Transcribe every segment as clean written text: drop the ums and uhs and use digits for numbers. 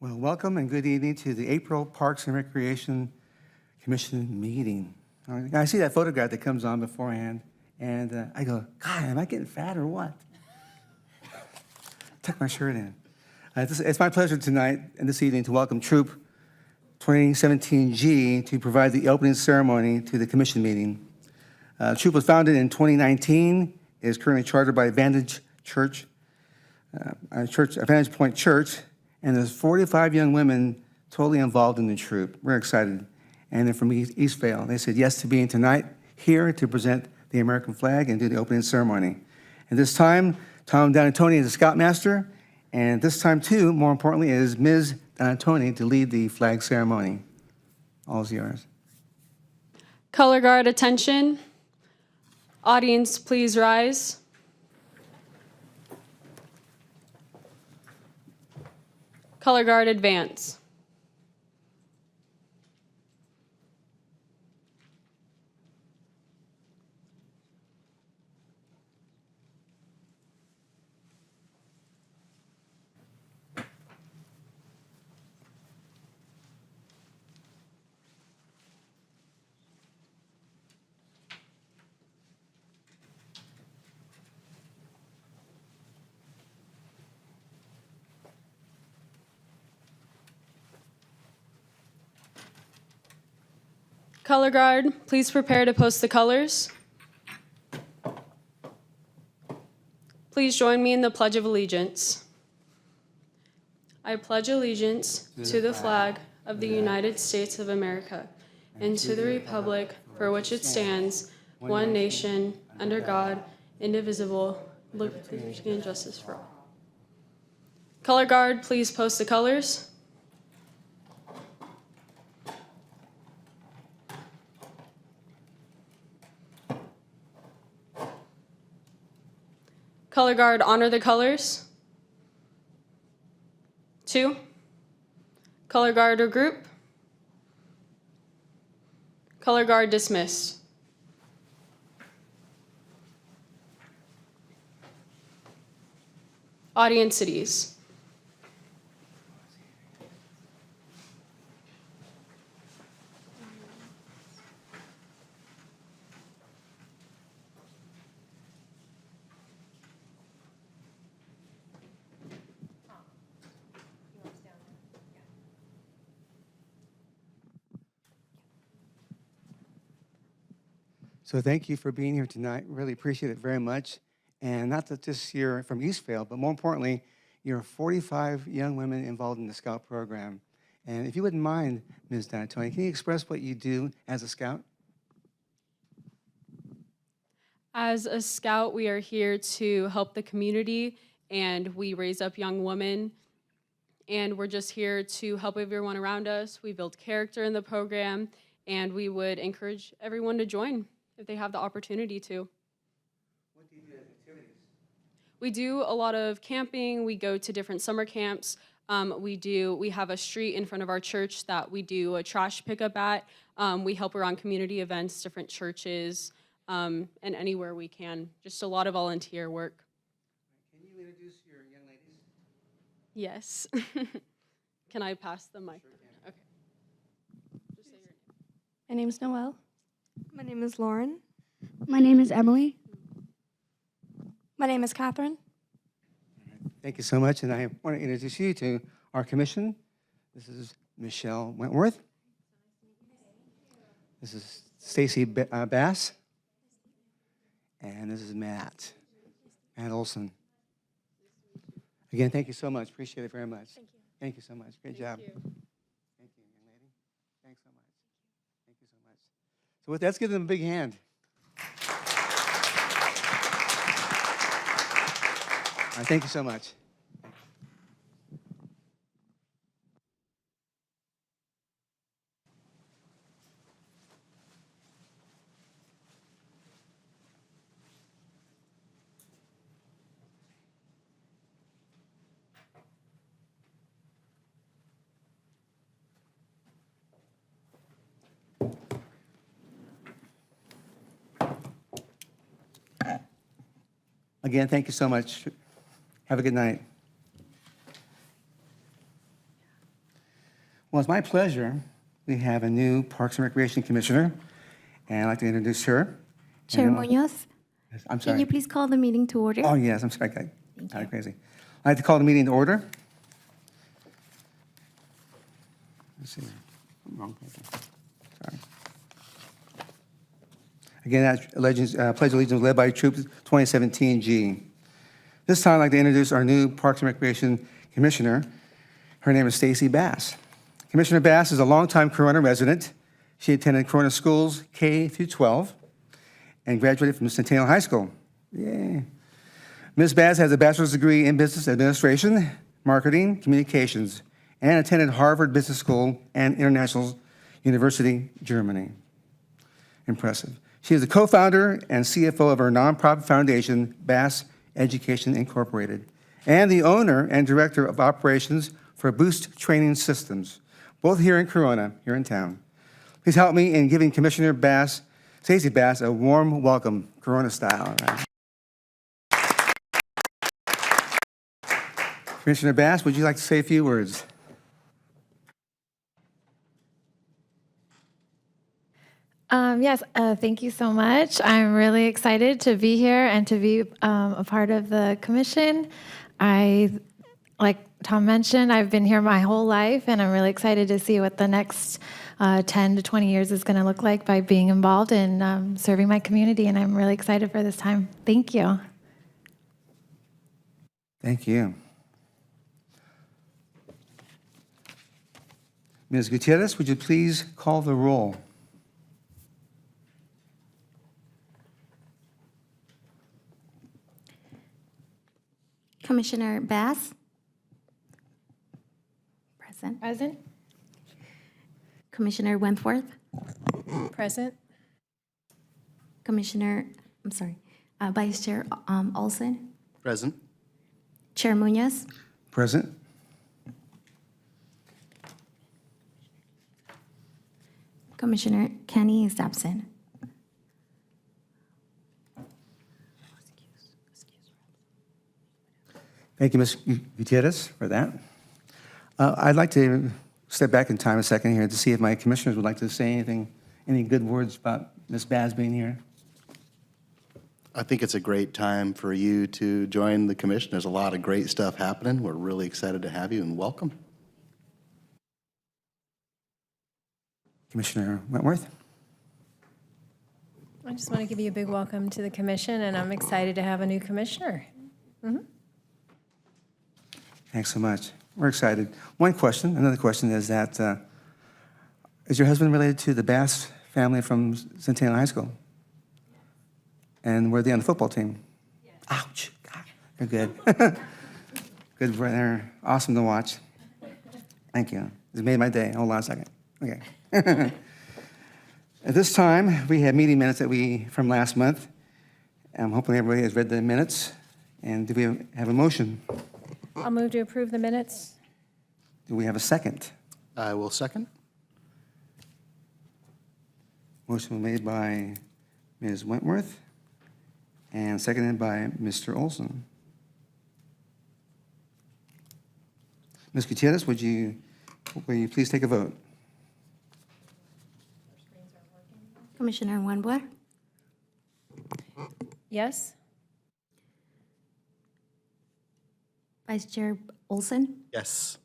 Well, welcome and good evening to the April Parks and Recreation Commission meeting. I see that photograph that comes on beforehand, and I go, God, am I getting fat or what? Tuck my shirt in. It's my pleasure tonight and this evening to welcome Troop 2017G to provide the opening ceremony to the commission meeting. Troop was founded in 2019, is currently chartered by Advantage Point Church, and there's 45 young women totally involved in the troop. We're excited. And they're from Eastvale. They said yes to being tonight here to present the American flag and do the opening ceremony. And this time, Tom Donatoni is the Scoutmaster, and this time too, more importantly, is Ms. Donatoni to lead the flag ceremony. All is yours. Color guard attention. Audience, please rise. Color guard advance. Color guard, please prepare to post the colors. Please join me in the Pledge of Allegiance. I pledge allegiance to the flag of the United States of America and to the republic for which it stands, one nation, under God, indivisible, with liberty and justice for all. Color guard, please post the colors. Color guard, honor the colors. 2. Color guard regroup. Color guard dismissed. Audience cities. So thank you for being here tonight. Really appreciate it very much. And not that just you're from Eastvale, but more importantly, you're 45 young women involved in the Scout program. And if you wouldn't mind, Ms. Donatoni, can you express what you do as a Scout? As a Scout, we are here to help the community, and we raise up young women. And we're just here to help everyone around us. We build character in the program, and we would encourage everyone to join if they have the opportunity to. What do you do as activities? We do a lot of camping. We go to different summer camps. We have a street in front of our church that we do a trash pickup at. We help around community events, different churches, and anywhere we can. Just a lot of volunteer work. Can you introduce your young ladies? Yes. Can I pass the mic? Sure can. Okay. Just say your name. My name is Noelle. My name is Lauren. My name is Emily. My name is Catherine. Thank you so much. And I want to introduce you to our commission. This is Michelle Wentworth. This is Stacy Bass. And this is Matt Olson. Again, thank you so much. Appreciate it very much. Thank you. Thank you so much. Great job. Thank you. Thank you, young lady. Thanks so much. Thank you so much. So with that, let's give them a big hand. All right, thank you so much. Again, thank you so much. Have a good night. Well, it's my pleasure. We have a new Parks and Recreation Commissioner, and I'd like to introduce her. Chair And- Munoz, I'm can sorry. you please call the meeting to order? Oh, yes, I'm sorry, I got kind of crazy. I'd like to call the meeting to order. Let's see, wrong paper. Sorry. Again, that Pledge of Allegiance was led by Troop 2017G. This time, I'd like to introduce our new Parks and Recreation Commissioner. Her name is Stacy Bass. Commissioner Bass is a longtime Corona resident. She attended Corona schools K through 12 and graduated from Centennial High School. Yay. Ms. Bass has a bachelor's degree in business administration, marketing, communications, and attended Harvard Business School and International University, Germany. Impressive. She is the co-founder and CFO of her nonprofit foundation, Bass Education Incorporated, and the owner and director of operations for Boost Training Systems, both here in Corona, here in town. Please help me in giving Commissioner Bass, Stacy Bass, a warm welcome, Corona style. All right. Commissioner Bass, would you like to say a few words? Yes, thank you so much. I'm really excited to be here and to be a part of the commission. Like Tom mentioned, I've been here my whole life, and I'm really excited to see what the next 10 to 20 years is going to look like by being involved in serving my community, and I'm really excited for this time. Thank you. Thank you. Ms. Gutierrez, would you please call the roll? Commissioner Bass? Present. Present. Commissioner Wentworth? Present. Vice Chair Olson? Present. Chair Munoz? Present. Commissioner Kenny is absent. Thank you, Ms. Gutierrez, for that. I'd like to step back in time a second here to see if my commissioners would like to say anything, any good words about Ms. Baz being here. I think it's a great time for you to join the commission. There's a lot of great stuff happening. We're really excited to have you, and welcome. Commissioner Wentworth? I just want to give you a big welcome to the commission, and I'm excited to have a new commissioner. Thanks so much. We're excited. Another question is that, is your husband related to the Bass family from Centennial High School? And were they on the football team? Yes. Ouch. God, they're good. Good, they're awesome to watch. Thank you. It made my day. Hold on a second. Okay. At this time, we have meeting minutes from last month. I'm hoping everybody has read the minutes. And do we have a motion? I'll move to approve the minutes. Do we have a second? I will second. Motion was made by Ms. Wentworth and seconded by Mr. Olson. Ms. Gutierrez, will you please take a vote? Commissioner Wentworth? Yes? Vice Chair Olson? Yes.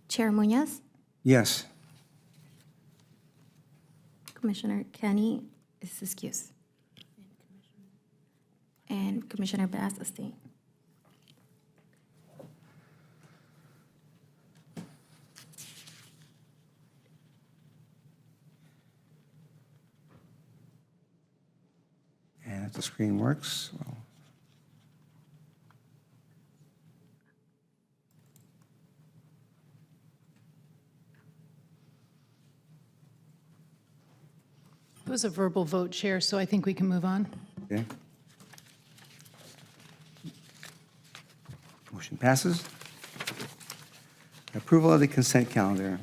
Chair Munoz? Yes. Commissioner Kenny is excused. And Commissioner Bass abstained. And if the screen works, well. It was a verbal vote, Chair, so I think we can move on. Okay. Motion passes. Approval of the consent calendar.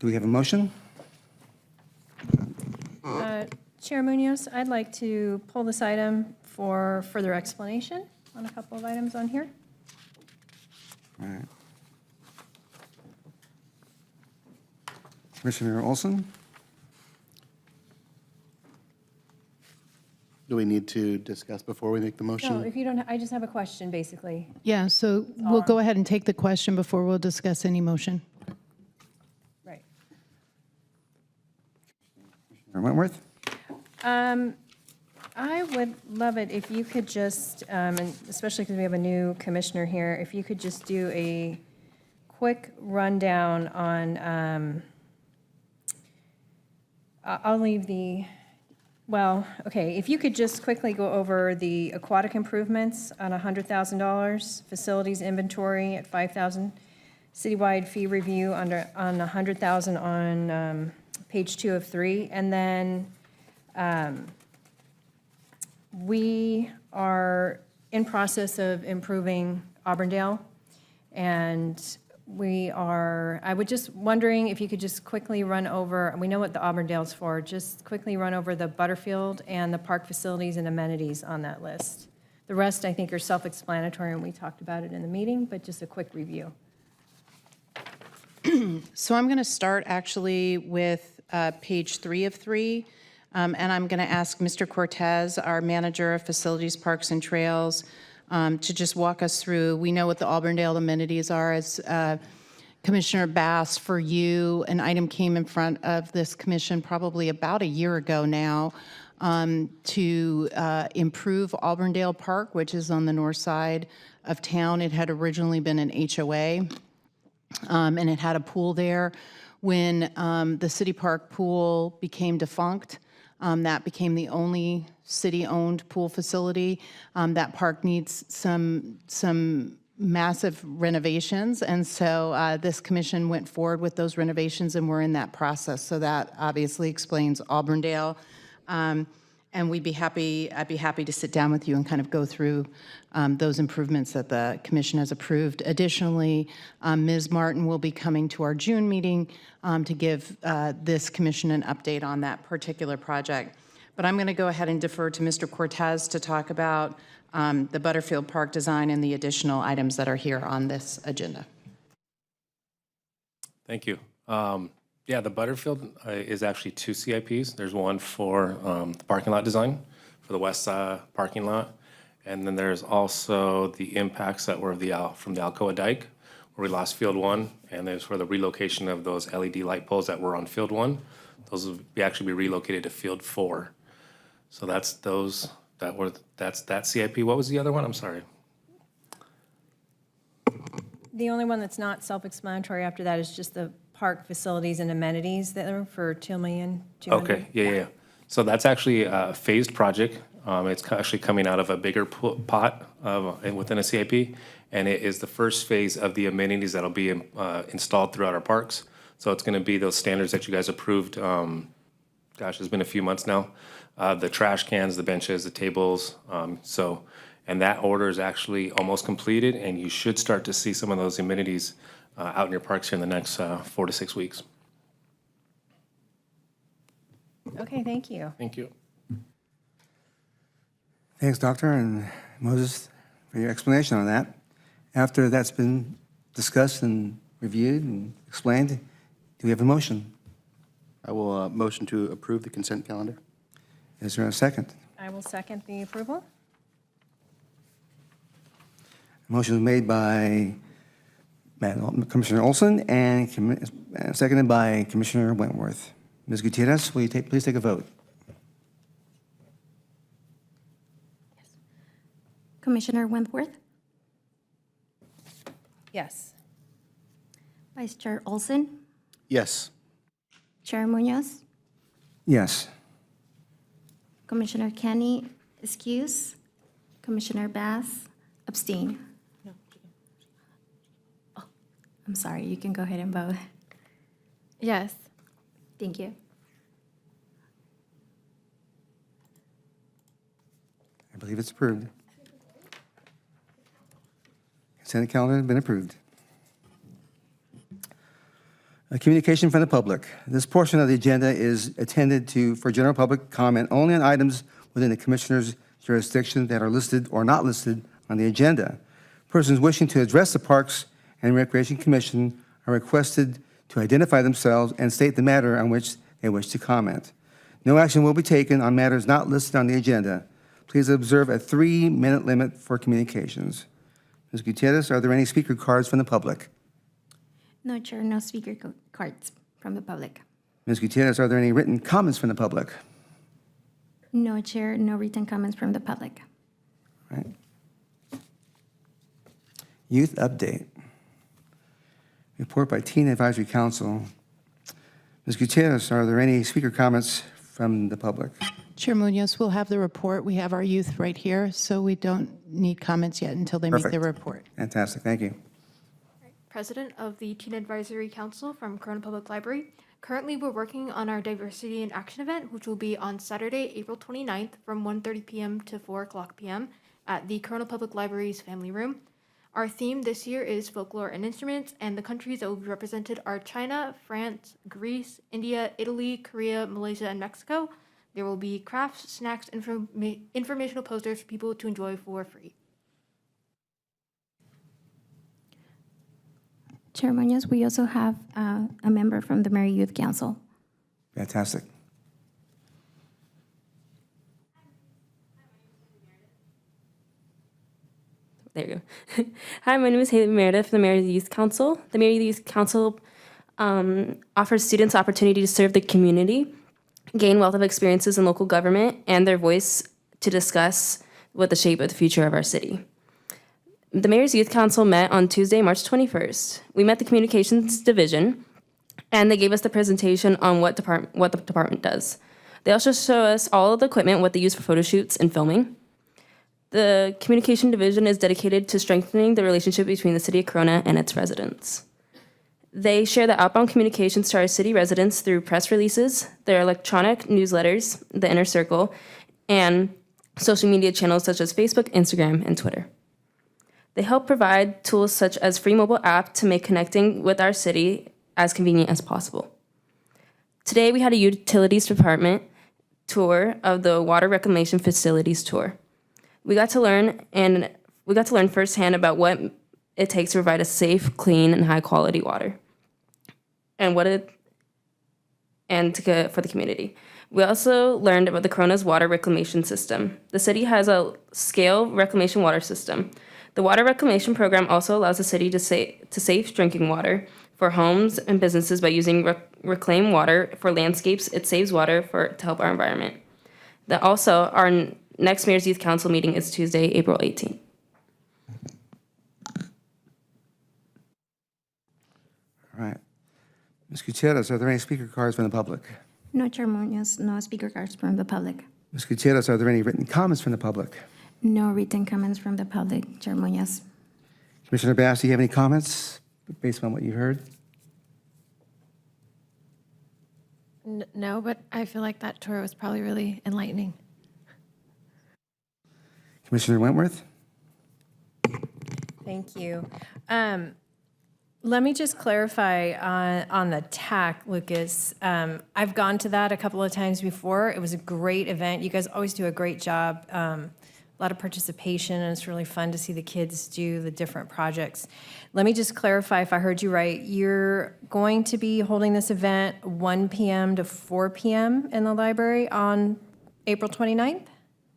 Do we have a motion? Chair Munoz, I'd like to pull this item for further explanation on a couple of items on here. All right. Commissioner Olson? Do we need to discuss before we make the motion? No, if you don't, I just have a question, basically. Yeah, so we'll go ahead and take the question before we'll discuss any motion. Right. Commissioner Wentworth? I would love it if you could just, and especially because we have a new commissioner here, if you could just do a quick rundown on, I'll leave the, well, okay, if you could just quickly go over the aquatic improvements on $100,000, facilities inventory at $5,000, citywide fee review on $100,000 on page 2 of 3, and then we are in process of improving Auburndale, and I was just wondering if you could just quickly run over, we know what the Auburndale's for, just quickly run over the Butterfield and the park facilities and amenities on that list. The rest, I think, are self-explanatory, and we talked about it in the meeting, but just a quick review. So I'm going to start actually with page 3 of 3, and I'm going to ask Mr. Cortez, our manager of facilities, parks, and trails, to just walk us through. We know what the Auburndale amenities are. As Commissioner Bass, for you, an item came in front of this commission probably about a year ago now to improve Auburndale Park, which is on the north side of town. It had originally been an HOA, and it had a pool there. When the city park pool became defunct, that became the only city-owned pool facility. That park needs some massive renovations, and so this commission went forward with those renovations, and we're in that process. So that obviously explains Auburndale. And I'd be happy to sit down with you and kind of go through those improvements that the commission has approved. Additionally, Ms. Martin will be coming to our June meeting to give this commission an update on that particular project. But I'm going to go ahead and defer to Mr. Cortez to talk about the Butterfield Park design and the additional items that are here on this agenda. Thank you. Yeah, the Butterfield is actually 2 CIPs. There's one for the parking lot design for the west parking lot. And then there's also the impacts that were from the Alcoa Dike, where we lost Field 1. And there's for the relocation of those LED light poles that were on Field 1. Those will actually be relocated to Field 4. So that's that CIP. What was the other one? I'm sorry. The only one that's not self-explanatory after that is just the park facilities and amenities that are for $2,200,000. Okay, yeah. So that's actually a phased project. It's actually coming out of a bigger pot within a CIP, and it is the first phase of the amenities that'll be installed throughout our parks. So it's going to be those standards that you guys approved. Gosh, it's been a few months now. The trash cans, the benches, the tables. And that order is actually almost completed, and you should start to see some of those amenities out in your parks here in the next 4 to 6 weeks. Okay, thank you. Thank you. Thanks, Doctor and Moses, for your explanation on that. After that's been discussed and reviewed and explained, do we have a motion? I will motion to approve the consent calendar. Is there a second? I will second the approval. Motion was made by Commissioner Olson and seconded by Commissioner Wentworth. Ms. Gutierrez, will you please take a vote? Commissioner Wentworth, Yes. Vice Chair Olson, Yes. Chair Munoz, Yes. Commissioner Kenny, excuse, Commissioner Bass, abstain. Oh, I'm sorry, you can go ahead and vote. Yes. Thank you. I believe it's approved. Consent calendar has been approved. A communication from the public. This portion of the agenda is intended for general public comment only on items within the commissioner's jurisdiction that are listed or not listed on the agenda. Persons wishing to address the Parks and Recreation Commission are requested to identify themselves and state the matter on which they wish to comment. No action will be taken on matters not listed on the agenda. Please observe a 3-minute limit for communications. Ms. Gutierrez, are there any speaker cards from the public? No, Chair, no speaker cards from the public. Ms. Gutierrez, are there any written comments from the public? No, Chair, no written comments from the public. Right. Youth update. Report by Teen Advisory Council. Ms. Gutierrez, are there any speaker comments from the public? Chair Munoz, we'll have the report. We have our youth right here, so we don't need comments yet until they make their Perfect. report. Fantastic, thank you. President of the Teen Advisory Council from Corona Public Library. Currently, we're working on our Diversity in Action event, which will be on Saturday, April 29th from 1:30 p.m. to 4:00 p.m. at the Corona Public Library's Family Room. Our theme this year is folklore and instruments, and the countries that will be represented are China, France, Greece, India, Italy, Korea, Malaysia, and Mexico. There will be crafts, snacks, informational posters for people to enjoy for free. Chair Munoz, we also have a member from the Mary Youth Council. Fantastic. There you go. Hi, my name is Haley Meredith from the Mary Youth Council. The Mary Youth Council offers students opportunity to serve the community, gain wealth of experiences in local government, and their voice to discuss what the shape of the future of our city. The Mayor's Youth Council met on Tuesday, March 21st. We met the Communications Division, and they gave us the presentation on what the department does. They also show us all of the equipment, what they use for photo shoots and filming. The Communication Division is dedicated to strengthening the relationship between the City of Corona and its residents. They share the outbound communications to our city residents through press releases, their electronic newsletters, the Inner Circle, and social media channels such as Facebook, Instagram, and Twitter. They help provide tools such as free mobile app to make connecting with our city as convenient as possible. Today, we had a utilities department tour of the water reclamation facilities tour. We got to learn firsthand about what it takes to provide a safe, clean, and high-quality water, and for the community. We also learned about the Corona's water reclamation system. The city has a scale reclamation water system. The water reclamation program also allows the city to safe drinking water for homes and businesses by using reclaimed water for landscapes. It saves water to help our environment. Our next Mayor's Youth Council meeting is Tuesday, April 18th. All right. Ms. Gutierrez, are there any speaker cards from the public? No, Chair Munoz, no speaker cards from the public. Ms. Gutierrez, are there any written comments from the public? No written comments from the public, Chair Munoz. Commissioner Bass, do you have any comments based on what you heard? No, but I feel like that tour was probably really enlightening. Commissioner Wentworth? Thank you. Let me just clarify on the TAC, Lucas. I've gone to that a couple of times before. It was a great event. You guys always do a great job. A lot of participation, and it's really fun to see the kids do the different projects. Let me just clarify if I heard you right. You're going to be holding this event 1 p.m. to 4 p.m. in the library on April 29th?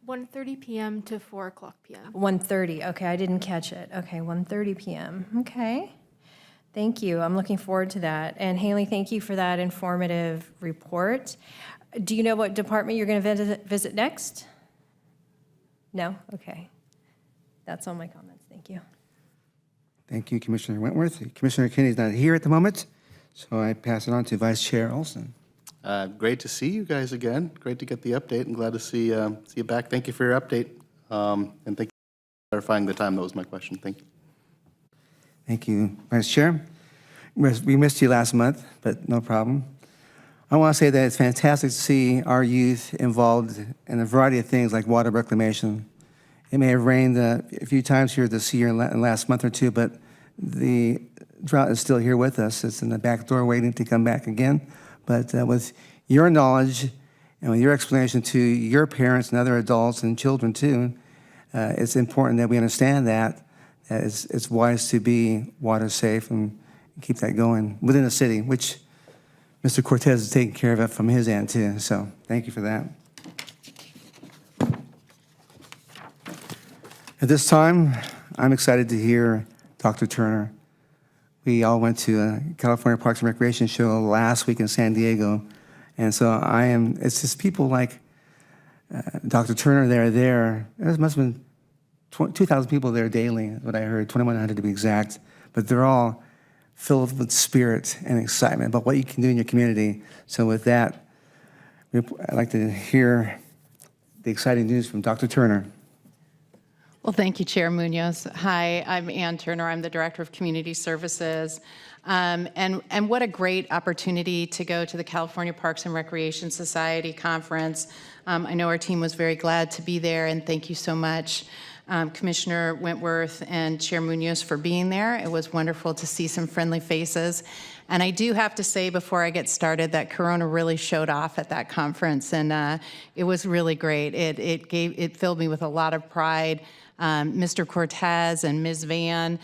1:30 p.m. to 4:00 p.m. 1:30, okay, I didn't catch it. Okay, 1:30 p.m., okay. Thank you, I'm looking forward to that. And Haley, thank you for that informative report. Do you know what department you're going to visit next? No? Okay. That's all my comments, thank you. Thank you, Commissioner Wentworth. Commissioner Kinney's not here at the moment, so I pass it on to Vice Chair Olson. Great to see you guys again. Great to get the update, and glad to see you back. Thank you for your update, and thank you for clarifying the time. That was my question. Thank you. Thank you, Vice Chair. We missed you last month, but no problem. I want to say that it's fantastic to see our youth involved in a variety of things like water reclamation. It may have rained a few times here this year and last month or two, but the drought is still here with us. It's in the back door waiting to come back again. But with your knowledge and with your explanation to your parents and other adults and children too, it's important that we understand that it's wise to be water safe and keep that going within the city, which Mr. Cortez is taking care of it from his end too. So thank you for that. At this time, I'm excited to hear Dr. Turner. We all went to a California Parks and Recreation show last week in San Diego. And so it's just people like Dr. Turner that are there. There must have been 2,000 people there daily, what I heard, 2,100 to be exact. But they're all filled with spirit and excitement about what you can do in your community. So with that, I'd like to hear the exciting news from Dr. Turner. Well, thank you, Chair Munoz. Hi, I'm Ann Turner. I'm the Director of Community Services. And what a great opportunity to go to the California Parks and Recreation Society Conference. I know our team was very glad to be there, and thank you so much, Commissioner Wentworth and Chair Munoz, for being there. It was wonderful to see some friendly faces. And I do have to say before I get started that Corona really showed off at that conference, and it was really great. It filled me with a lot of pride. Mr. Cortez and Ms. Van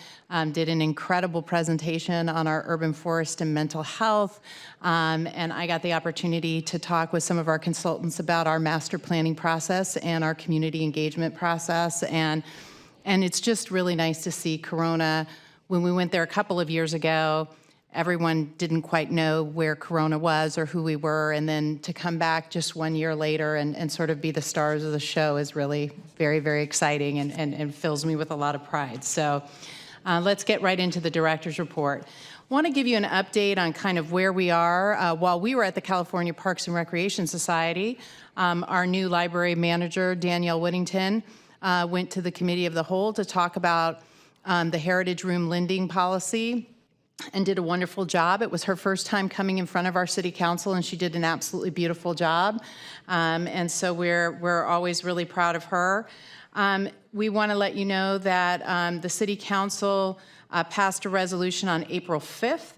did an incredible presentation on our urban forest and mental health, and I got the opportunity to talk with some of our consultants about our master planning process and our community engagement process, and it's just really nice to see Corona. When we went there a couple of years ago, everyone didn't quite know where Corona was or who we were, and then to come back just 1 year later and sort of be the stars of the show is really very, very exciting and fills me with a lot of pride. So let's get right into the director's report. I want to give you an update on kind of where we are. While we were at the California Parks and Recreation Society, our new library manager, Danielle Whittington, went to the Committee of the Whole to talk about the Heritage Room lending policy, and did a wonderful job. It was her first time coming in front of our city council, and she did an absolutely beautiful job. And so we're always really proud of her. We want to let you know that the city council passed a resolution on April 5th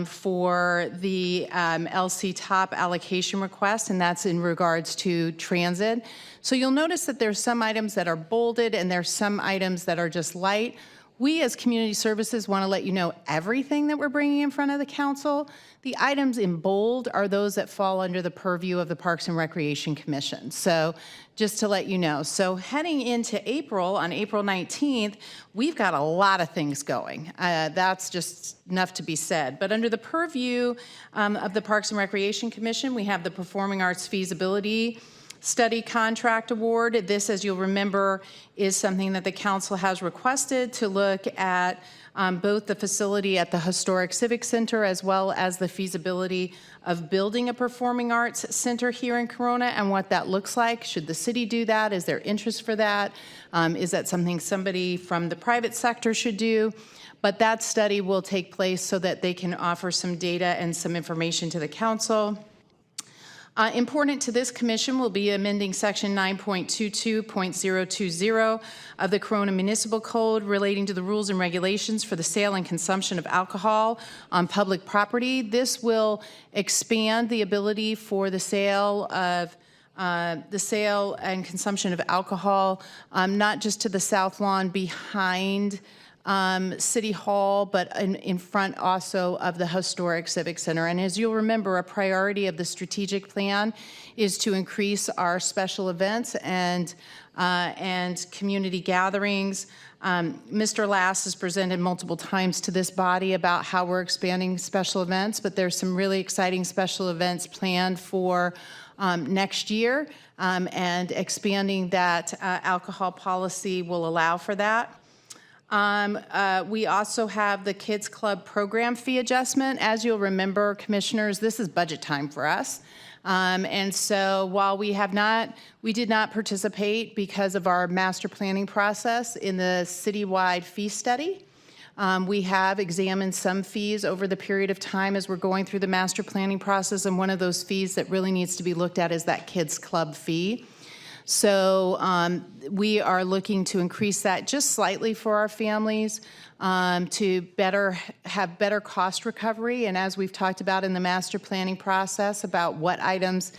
for the LC top allocation request, and that's in regards to transit. So you'll notice that there's some items that are bolded and there's some items that are just light. We as Community Services want to let you know everything that we're bringing in front of the council. The items in bold are those that fall under the purview of the Parks and Recreation Commission. So just to let you know. So heading into April, on April 19th, we've got a lot of things going. That's just enough to be said. But under the purview of the Parks and Recreation Commission, we have the Performing Arts Feasibility Study Contract Award. This, as you'll remember, is something that the council has requested to look at both the facility at the Historic Civic Center as well as the feasibility of building a performing arts center here in Corona and what that looks like. Should the city do that? Is there interest for that? Is that something somebody from the private sector should do? But that study will take place so that they can offer some data and some information to the council. Important to this commission will be amending section 9.22.020 of the Corona Municipal Code relating to the rules and regulations for the sale and consumption of alcohol on public property. This will expand the ability for the sale and consumption of alcohol, not just to the south lawn behind City Hall, but in front also of the Historic Civic Center. And as you'll remember, a priority of the strategic plan is to increase our special events and community gatherings. Mr. Lass has presented multiple times to this body about how we're expanding special events, but there's some really exciting special events planned for next year, and expanding that alcohol policy will allow for that. We also have the Kids Club program fee adjustment. As you'll remember, commissioners, this is budget time for us. And so while we did not participate because of our master planning process in the citywide fee study. We have examined some fees over the period of time as we're going through the master planning process, and one of those fees that really needs to be looked at is that Kids Club fee. So we are looking to increase that just slightly for our families to have better cost recovery. And as we've talked about in the master planning process about what items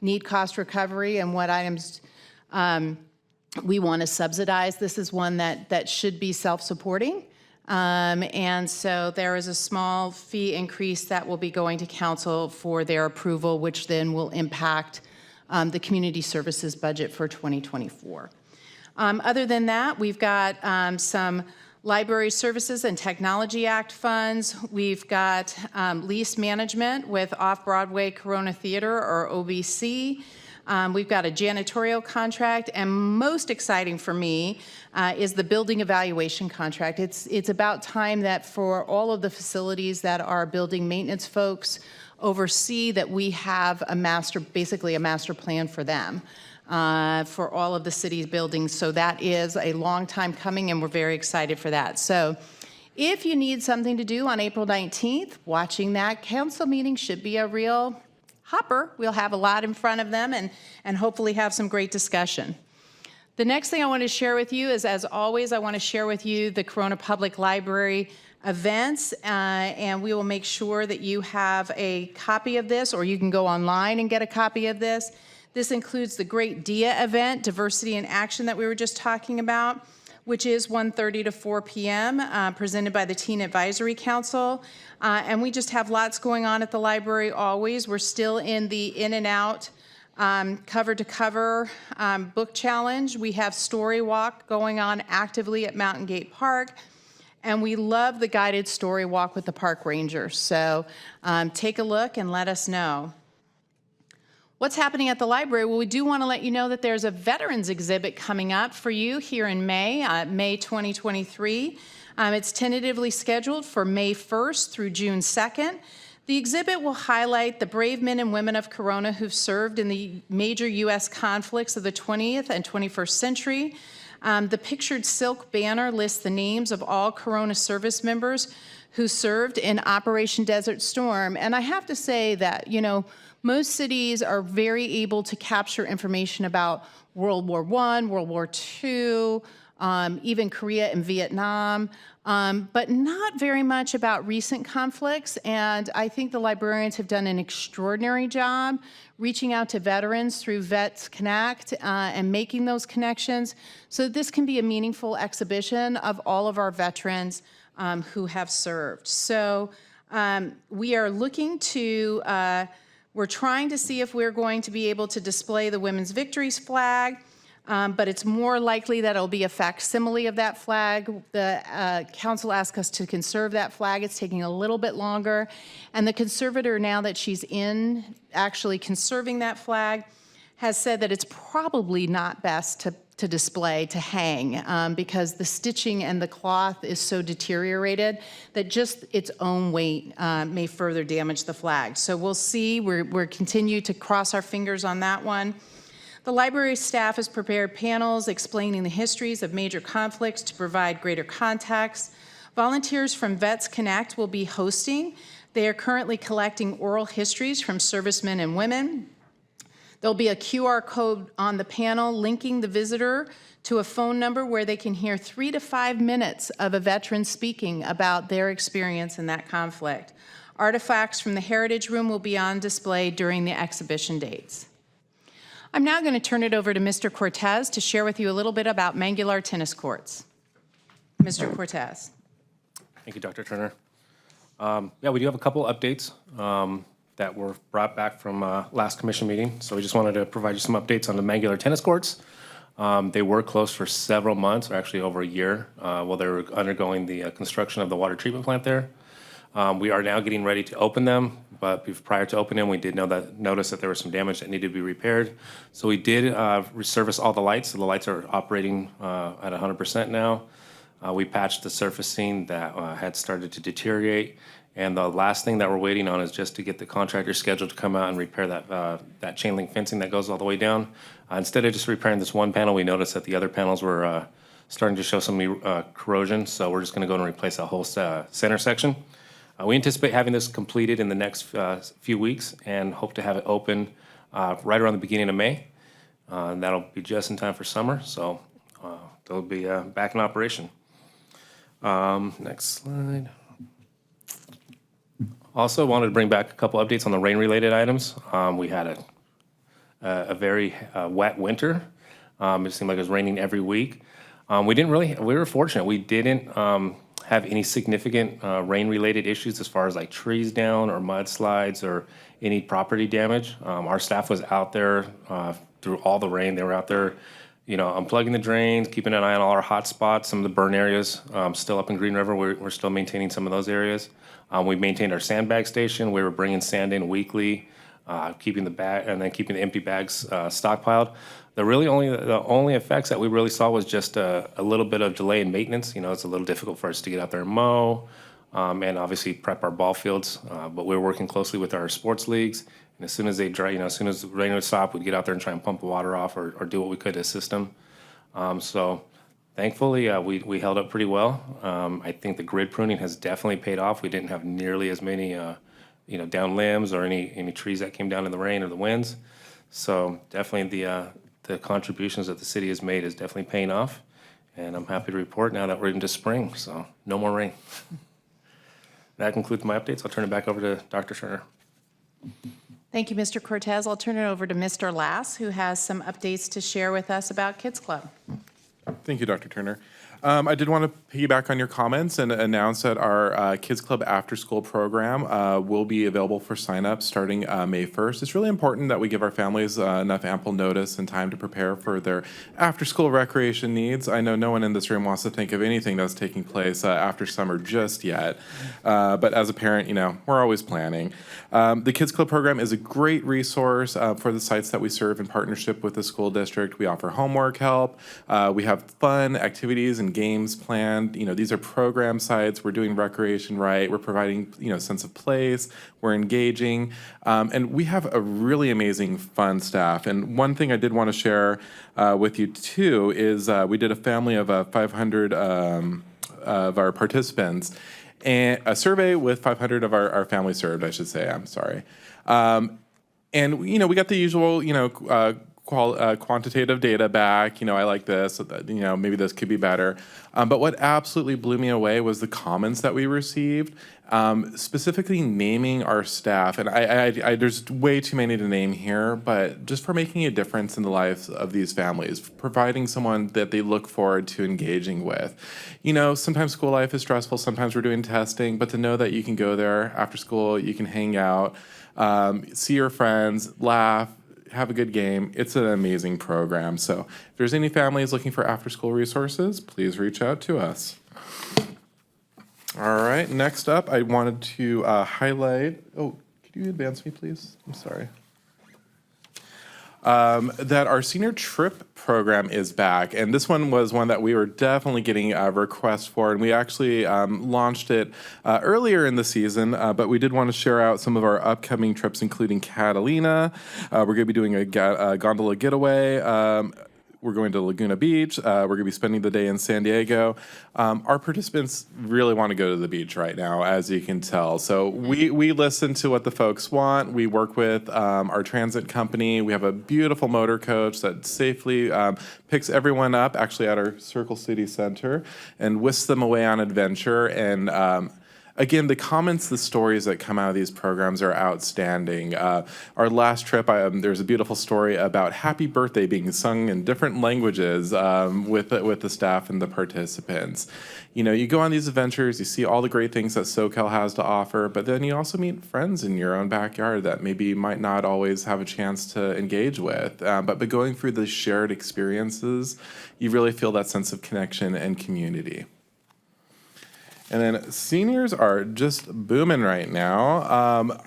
need cost recovery and what items we want to subsidize, this is one that should be self-supporting. And so there is a small fee increase that will be going to council for their approval, which then will impact the community services budget for 2024. Other than that, we've got some Library Services and Technology Act funds. We've got lease management with Off-Broadway Corona Theater, or OBC. We've got a janitorial contract, and most exciting for me is the building evaluation contract. It's about time that for all of the facilities that our building maintenance folks oversee, that we have basically a master plan for them. For all of the city's buildings. So that is a long time coming, and we're very excited for that. So if you need something to do on April 19th, watching that council meeting should be a real hopper. We'll have a lot in front of them and hopefully have some great discussion. The next thing I want to share with you is, as always, I want to share with you the Corona Public Library events, and we will make sure that you have a copy of this, or you can go online and get a copy of this. This includes the Great DIA event, Diversity in Action, that we were just talking about, which is 1:30 to 4 p.m., presented by the Teen Advisory Council. And we just have lots going on at the library always. We're still in the In and Out cover to cover book challenge. We have Story Walk going on actively at Mountain Gate Park. And we love the guided story walk with the park rangers. So take a look and let us know. What's happening at the library? Well, we do want to let you know that there's a veterans exhibit coming up for you here in May, May 2023. It's tentatively scheduled for May 1st through June 2nd. The exhibit will highlight the brave men and women of Corona who've served in the major U.S. conflicts of the 20th and 21st century. The pictured silk banner lists the names of all Corona service members who served in Operation Desert Storm. And I have to say that, most cities are very able to capture information about World War I, World War II, even Korea and Vietnam, but not very much about recent conflicts. And I think the librarians have done an extraordinary job reaching out to veterans through Vets Connect and making those connections. So this can be a meaningful exhibition of all of our veterans who have served. So we are looking to we're trying to see if we're going to be able to display the Women's Victories flag, but it's more likely that it'll be a facsimile of that flag. The council asked us to conserve that flag. It's taking a little bit longer. And the conservator, now that she's in actually conserving that flag, has said that it's probably not best to display, to hang, because the stitching and the cloth is so deteriorated that just its own weight may further damage the flag. So we'll see. We're continue to cross our fingers on that one. The library staff has prepared panels explaining the histories of major conflicts to provide greater context. Volunteers from Vets Connect will be hosting. They are currently collecting oral histories from servicemen and women. There'll be a QR code on the panel linking the visitor to a phone number where they can hear 3 to 5 minutes of a veteran speaking about their experience in that conflict. Artifacts from the Heritage Room will be on display during the exhibition dates. I'm now going to turn it over to Mr. Cortez to share with you a little bit about Mangular Tennis Courts. Mr. Cortez. Thank you, Dr. Turner. We do have a couple updates that were brought back from last commission meeting. So we just wanted to provide you some updates on the Mangular Tennis Courts. They were closed for several months, or actually over a year, while they were undergoing the construction of the water treatment plant there. We are now getting ready to open them, but prior to opening them, we did notice that there was some damage that needed to be repaired. So we did resurface all the lights. So the lights are operating at 100% now. We patched the surfacing that had started to deteriorate. And the last thing that we're waiting on is just to get the contractor scheduled to come out and repair that chain link fencing that goes all the way down. Instead of just repairing this one panel, we noticed that the other panels were starting to show some corrosion. So we're just going to go and replace that whole center section. We anticipate having this completed in the next few weeks and hope to have it open right around the beginning of May. And that'll be just in time for summer. So they'll be back in operation. Next slide. Also wanted to bring back a couple updates on the rain-related items. We had a very wet winter. It seemed like it was raining every week. We were fortunate. We didn't have any significant rain-related issues as far as like trees down or mudslides or any property damage. Our staff was out there through all the rain. They were out there, unplugging the drains, keeping an eye on all our hot spots. Some of the burn areas still up in Green River, we're still maintaining some of those areas. We maintained our sandbag station. We were bringing sand in weekly, keeping the bag and then keeping the empty bags stockpiled. The only effects that we really saw was just a little bit of delay in maintenance. It's a little difficult for us to get out there and mow, and obviously prep our ball fields. But we're working closely with our sports leagues, and as soon as they dry, as soon as the rain would stop, we'd get out there and try and pump the water off or do what we could to assist them. So thankfully, we held up pretty well. I think the grid pruning has definitely paid off. We didn't have nearly as many, down limbs or any trees that came down in the rain or the winds. So definitely the contributions that the city has made is definitely paying off. And I'm happy to report now that we're into spring, so no more rain. That concludes my updates. I'll turn it back over to Dr. Turner. Thank you, Mr. Cortez. I'll turn it over to Mr. Lass, who has some updates to share with us about Kids Club. Thank you, Dr. Turner. I did want to piggyback on your comments and announce that our Kids Club After School program will be available for sign-up starting May 1st. It's really important that we give our families enough ample notice and time to prepare for their after-school recreation needs. I know no one in this room wants to think of anything that's taking place after summer just yet, but as a parent, we're always planning. The Kids Club program is a great resource for the sites that we serve in partnership with the school district. We offer homework help. We have fun activities and games planned. These are program sites. We're doing recreation right. We're providing, sense of place. We're engaging. And we have a really amazing fun staff. And one thing I did want to share with you too is we did a family of 500 of our participants and a survey with 500 of our family served, I should say. I'm sorry. And, we got the usual, quantitative data back. I like this, maybe this could be better. But what absolutely blew me away was the comments that we received, specifically naming our staff. And I there's way too many to name here, but just for making a difference in the lives of these families, providing someone that they look forward to engaging with. Sometimes school life is stressful, sometimes we're doing testing, but to know that you can go there after school, you can hang out, see your friends, laugh, have a good game. It's an amazing program. So if there's any families looking for after-school resources, please reach out to us. All right, next up, I wanted to highlight, could you advance me, please? I'm sorry. That our senior trip program is back. And this one was one that we were definitely getting requests for. And we actually launched it earlier in the season, but we did want to share out some of our upcoming trips, including Catalina. We're going to be doing a gondola getaway. We're going to Laguna Beach. We're going to be spending the day in San Diego. Our participants really want to go to the beach right now, as you can tell. So we listen to what the folks want. We work with our transit company. We have a beautiful motor coach that safely picks everyone up, actually at our Circle City Center, and whisks them away on adventure. And again, the comments, the stories that come out of these programs are outstanding. Our last trip, there's a beautiful story about Happy Birthday being sung in different languages with the staff and the participants. You go on these adventures, you see all the great things that SoCal has to offer, but then you also meet friends in your own backyard that maybe you might not always have a chance to engage with. But by going through the shared experiences, you really feel that sense of connection and community. And then seniors are just booming right now.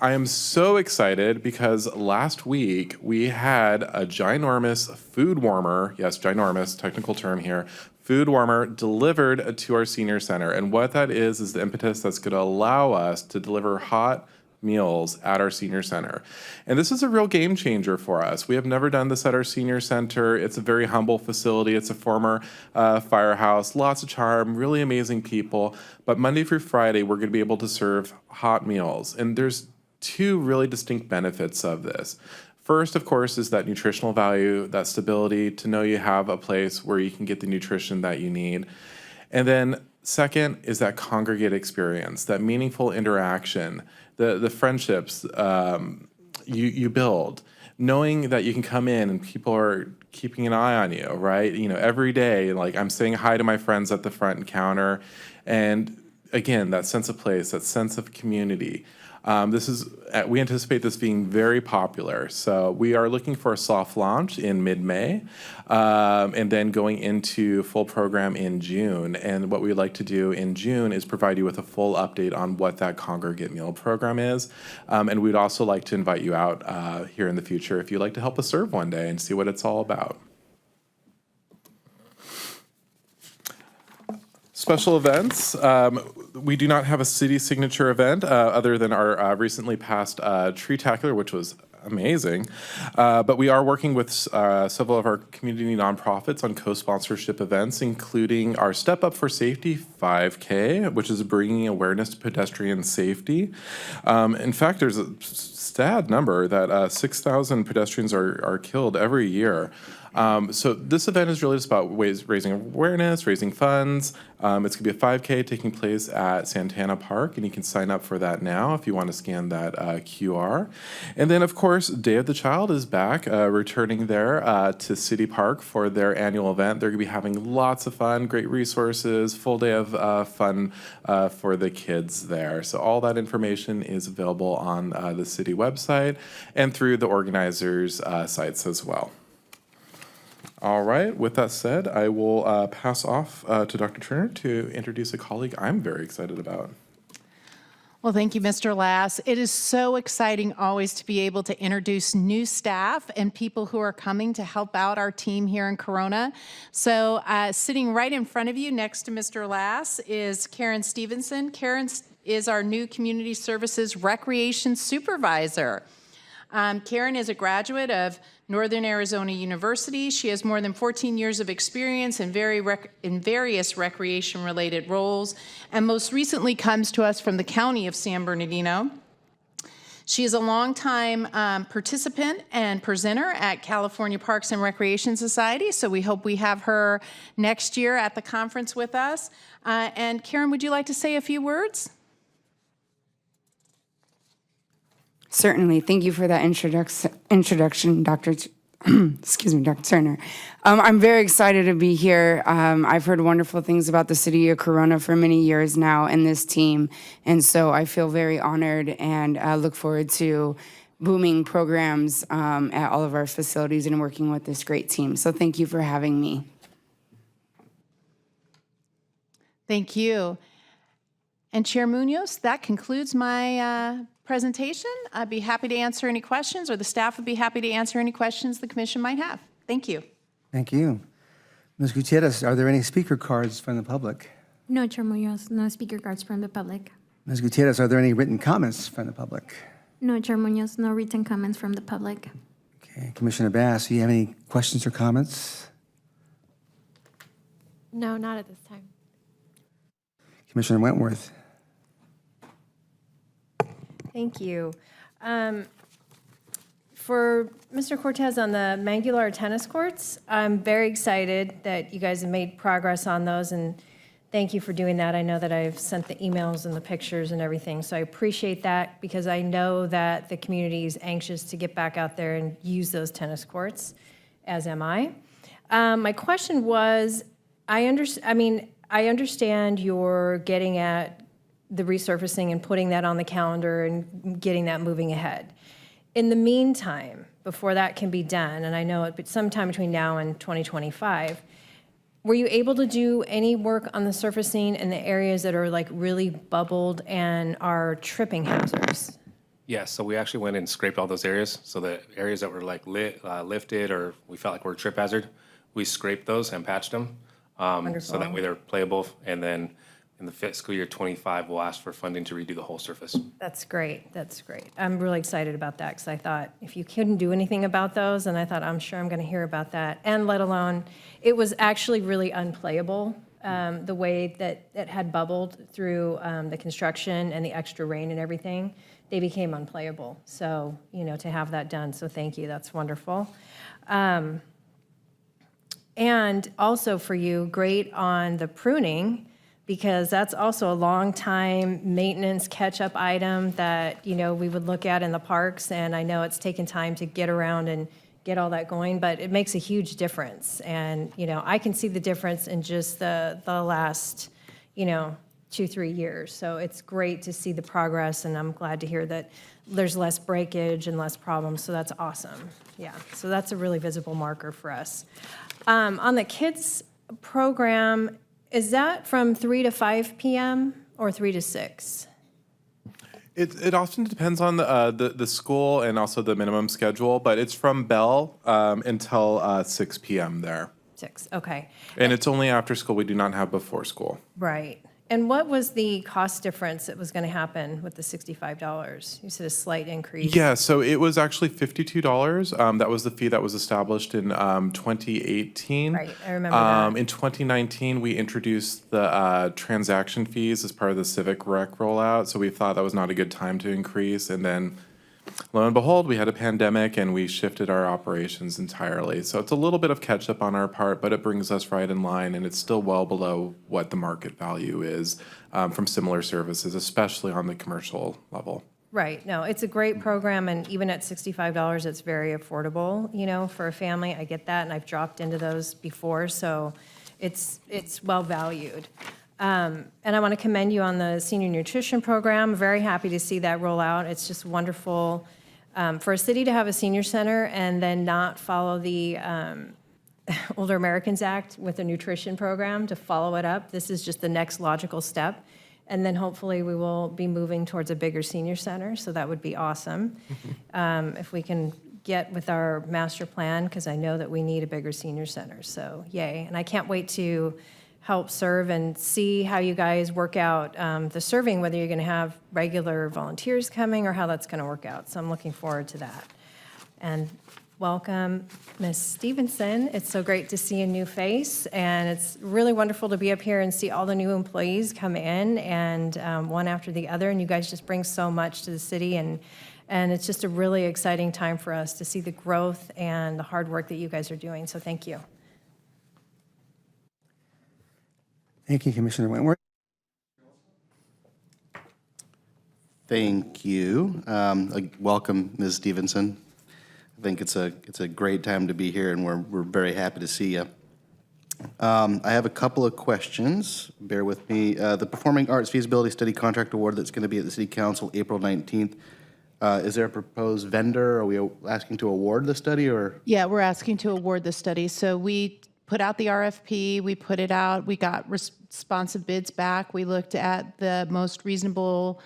I am so excited because last week we had a ginormous food warmer, yes, ginormous, technical term here, food warmer delivered to our senior center. And what that is the impetus that's going to allow us to deliver hot meals at our senior center. And this is a real game changer for us. We have never done this at our senior center. It's a very humble facility. It's a former firehouse, lots of charm, really amazing people. But Monday through Friday, we're going to be able to serve hot meals. And there's two really distinct benefits of this. First, of course, is that nutritional value, that stability, to know you have a place where you can get the nutrition that you need. And then second is that congregate experience, that meaningful interaction, the friendships you build, knowing that you can come in and people are keeping an eye on you, right? Every day, like I'm saying hi to my friends at the front counter, and again, that sense of place, that sense of community. We anticipate this being very popular. So we are looking for a soft launch in mid-May, and then going into full program in June. And what we'd like to do in June is provide you with a full update on what that congregate meal program is. And we'd also like to invite you out here in the future if you'd like to help us serve one day and see what it's all about. Special events. We do not have a city signature event other than our recently passed Tree-tacular, which was amazing. But we are working with several of our community nonprofits on co-sponsorship events, including our Step Up for Safety 5K, which is bringing awareness to pedestrian safety. In fact, there's a sad number that 6,000 pedestrians are killed every year. So this event is really just about raising awareness, raising funds. It's going to be a 5K taking place at Santana Park, and you can sign up for that now if you want to scan that QR. And then, of course, Day of the Child is back, returning there to City Park for their annual event. They're going to be having lots of fun, great resources, full day of fun for the kids there. So all that information is available on the city website and through the organizers' sites as well. All right, with that said, I will pass off to Dr. Turner to introduce a colleague I'm very excited about. Well, thank you, Mr. Lass. It is so exciting always to be able to introduce new staff and people who are coming to help out our team here in Corona. So sitting right in front of you next to Mr. Lass is Karen Stevenson. Karen is our new Community Services Recreation Supervisor. Karen is a graduate of Northern Arizona University. She has more than 14 years of experience in various recreation-related roles, and most recently comes to us from the County of San Bernardino. She is a longtime participant and presenter at California Parks and Recreation Society, so we hope we have her next year at the conference with us. And Karen, would you like to say a few words? Certainly. Thank you for that introduction, Dr. Excuse me, Dr. Turner. I'm very excited to be here. I've heard wonderful things about the city of Corona for many years now and this team, and so I feel very honored and look forward to booming programs at all of our facilities and working with this great team. So thank you for having me. Thank you. And Chair Munoz, that concludes my presentation. I'd be happy to answer any questions, or the staff would be happy to answer any questions the commission might have. Thank you. Thank you. Ms. Gutierrez, are there any speaker cards from the public? No, Chair Munoz, no speaker cards from the public. Ms. Gutierrez, are there any written comments from the public? No, Chair Munoz, no written comments from the public. Okay, Commissioner Bass, do you have any questions or comments? No, not at this time. Commissioner Wentworth. Thank you. For Mr. Cortez on the Mangular tennis courts, I'm very excited that you guys have made progress on those, and thank you for doing that. I know that I've sent the emails and the pictures and everything, so I appreciate that because I know that the community is anxious to get back out there and use those tennis courts, as am I. My question was, I understand you're getting at the resurfacing and putting that on the calendar and getting that moving ahead. In the meantime, before that can be done, and I know it's sometime between now and 2025, were you able to do any work on the surfacing in the areas that are like really bubbled and are tripping hazards? Yes, so we actually went and scraped all those areas. So the areas that were like lifted or we felt like were a trip hazard, we scraped those and patched them. So that way they're playable. And then in the fiscal year 25, we'll ask for funding to redo the whole surface. That's great. That's great. I'm really excited about that because I thought if you couldn't do anything about those, and I thought I'm sure I'm going to hear about that. And let alone, it was actually really unplayable, the way that it had bubbled through the construction and the extra rain and everything. They became unplayable. So, to have that done. So thank you. That's wonderful. And also for you, great on the pruning, because that's also a long time maintenance catch-up item that, we would look at in the parks. And I know it's taken time to get around and get all that going, but it makes a huge difference. And, I can see the difference in just the last, 2-3 years. So it's great to see the progress, and I'm glad to hear that there's less breakage and less problems, so that's awesome. Yeah, so that's a really visible marker for us. On the kids program, is that from 3 to 5 p.m. or 3 to 6? It often depends on the school and also the minimum schedule, but it's from bell until 6 p.m. there. 6, okay. And it's only after school. We do not have before school. Right. And what was the cost difference that was going to happen with the $65? You said a slight increase. Yeah, so it was actually $52. That was the fee that was established in 2018. Right, I remember that. In 2019, we introduced the transaction fees as part of the Civic Rec rollout, so we thought that was not a good time to increase. And then, lo and behold, we had a pandemic and we shifted our operations entirely. So it's a little bit of catch up on our part, but it brings us right in line, and it's still well below what the market value is from similar services, especially on the commercial level. Right. No, it's a great program, and even at $65, it's very affordable, you know, for a family. I get that, and I've dropped into those before, so it's well valued. And I want to commend you on the senior nutrition program. Very happy to see that roll out. It's just wonderful for a city to have a senior center and then not follow the Older Americans Act with a nutrition program to follow it up. This is just the next logical step. And then hopefully we will be moving towards a bigger senior center, so that would be awesome. If we can get with our master plan, because I know that we need a bigger senior center, so yay. And I can't wait to help serve and see how you guys work out the serving, whether you're going to have regular volunteers coming or how that's going to work out. So I'm looking forward to that. And welcome, Ms. Stevenson. It's so great to see a new face, and it's really wonderful to be up here and see all the new employees come in, and one after the other, and you guys just bring so much to the city, and it's just a really exciting time for us to see the growth and the hard work that you guys are doing, so thank you. Thank you, Commissioner Wentworth. Thank you. Welcome, Ms. Stevenson. I think it's a great time to be here, and we're very happy to see you. I have a couple of questions. Bear with me. The Performing Arts Feasibility Study Contract Award that's going to be at the City Council April 19th. Is there a proposed vendor? Are we asking to award the study, or? Yeah, we're asking to award the study. So we put out the RFP, we put it out, we got responsive bids back. We looked at the most reasonable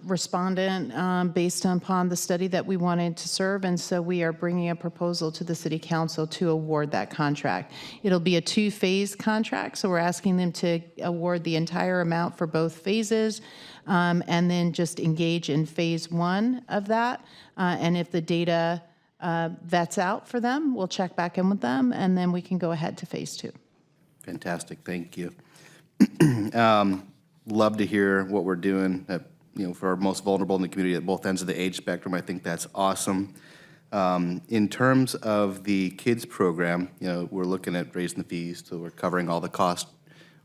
respondent based upon the study that we wanted to serve, and so we are bringing a proposal to the City Council to award that contract. It'll be a 2-phase contract, so we're asking them to award the entire amount for both phases, and then just engage in phase 1 of that. And if the data vets out for them, we'll check back in with them, and then we can go ahead to phase 2. Fantastic, thank you. Love to hear what we're doing for our most vulnerable in the community at both ends of the age spectrum. I think that's awesome. In terms of the kids program, we're looking at raising the fees, so we're covering all the costs.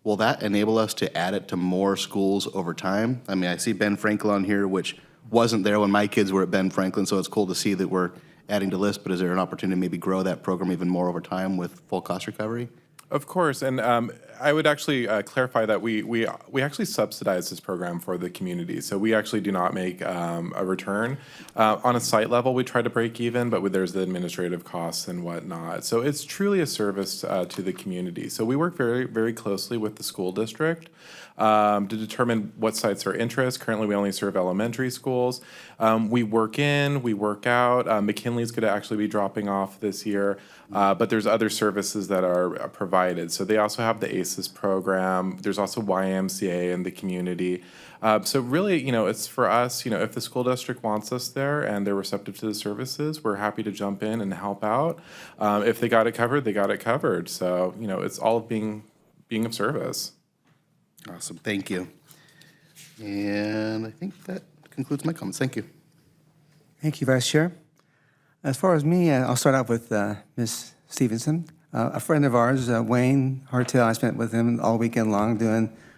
Will that enable us to add it to more schools over time? I mean, I see Ben Franklin on here, which wasn't there when my kids were at Ben Franklin, so it's cool to see that we're adding to list, but is there an opportunity to maybe grow that program even more over time with full cost recovery? Of course, and I would actually clarify that we actually subsidize this program for the community, so we actually do not make a return. On a site level, we try to break even, but there's the administrative costs and whatnot. So it's truly a service to the community. So we work very, very closely with the school district to determine what sites are interest. Currently, we only serve elementary schools. We work in, we work out. McKinley's going to actually be dropping off this year, but there's other services that are provided. So they also have the ACES program. There's also YMCA in the community. So really, it's for us, if the school district wants us there and they're receptive to the services, we're happy to jump in and help out. If they got it covered, they got it covered. So, it's all being of service. Awesome, thank you. And I think that concludes my comments. Thank you. Thank you, Vice Chair. As far as me, I'll start off with Ms. Stevenson. A friend of ours, Wayne Hartel, I spent with him all weekend long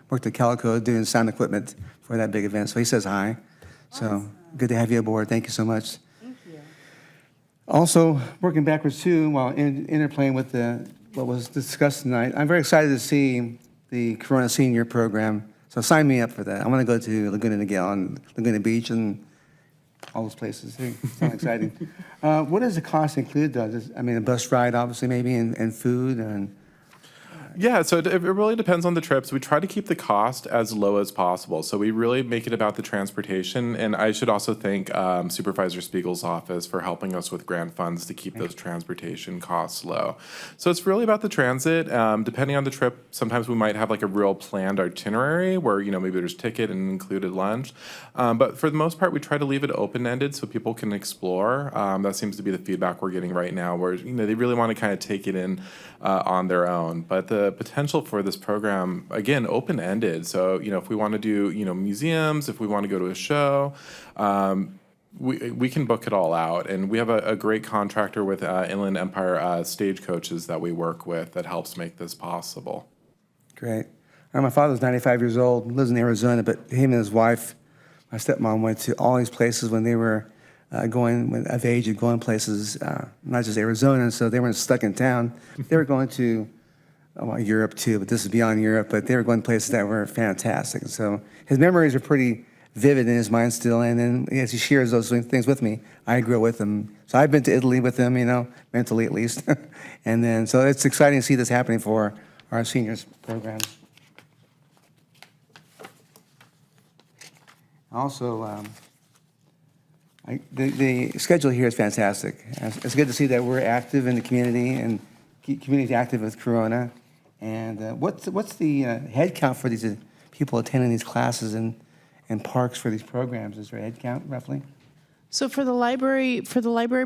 worked at Calico doing sound equipment for that big event. So he says hi. So good to have you aboard. Thank you so much. Thank you. Also, working backwards too, while interplaying with what was discussed tonight, I'm very excited to see the Corona Senior Program So sign me up for that. I want to go to Laguna Niguel and Laguna Beach and all those places. Hey, sounds exciting. What does the cost include, though? I mean, a bus ride, obviously, maybe, and food and... Yeah, so it really depends on the trips. We try to keep the cost as low as possible. So we really make it about the transportation. And I should also thank Supervisor Spiegel's office for helping us with grant funds to keep those transportation costs low. So it's really about the transit. Depending on the trip, sometimes we might have like a real planned itinerary where, you know, maybe there's ticket and included lunch. But for the most part, we try to leave it open-ended so people can explore. That seems to be the feedback we're getting right now, where, you know, they really want to kind of take it in on their own. But the potential for this program, again, open-ended. So, you know, if we want to do, you know, museums, if we want to go to a show, we can book it all out. And we have a great contractor with Inland Empire Stagecoaches that we work with that helps make this possible. Great. My father's 95 years old, lives in Arizona, but him and his wife, my stepmom, went to all these places when they were of age and going places, not just Arizona, so they weren't stuck in town. They were going to Europe too, but this is beyond Europe, but they were going to places that were fantastic. And so his memories are pretty vivid in his mind still, and then as he shares those things with me, I grew with him. So I've been to Italy with him, you know, mentally at least. And then, so it's exciting to see this happening for our seniors programs. Also, the schedule here is fantastic. It's good to see that we're active in the community and community active with Corona. And what's the head count for these people attending these classes and parks for these programs? Is there a head count roughly? So for the library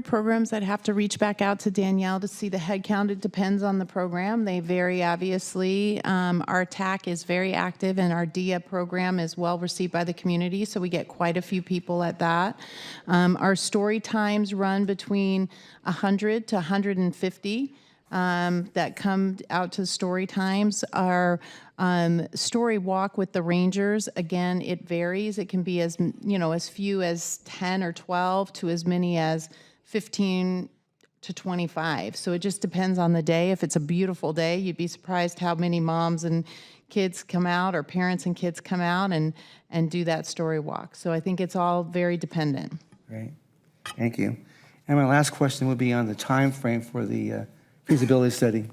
programs, I'd have to reach back out to Danielle to see the head count. It depends on the program. They vary, obviously. Our TAC is very active, and our DIA program is well received by the community, so we get quite a few people at that. Our story times run between 100 to 150 that come out to story times. Our story walk with the Rangers, again, it varies. It can be as few as 10 or 12 to as many as 15 to 25. So it just depends on the day. If it's a beautiful day, you'd be surprised how many moms and kids come out, or parents and kids come out and do that story walk. So I think it's all very dependent. Great. Thank you. And my last question would be on the time frame for the feasibility study.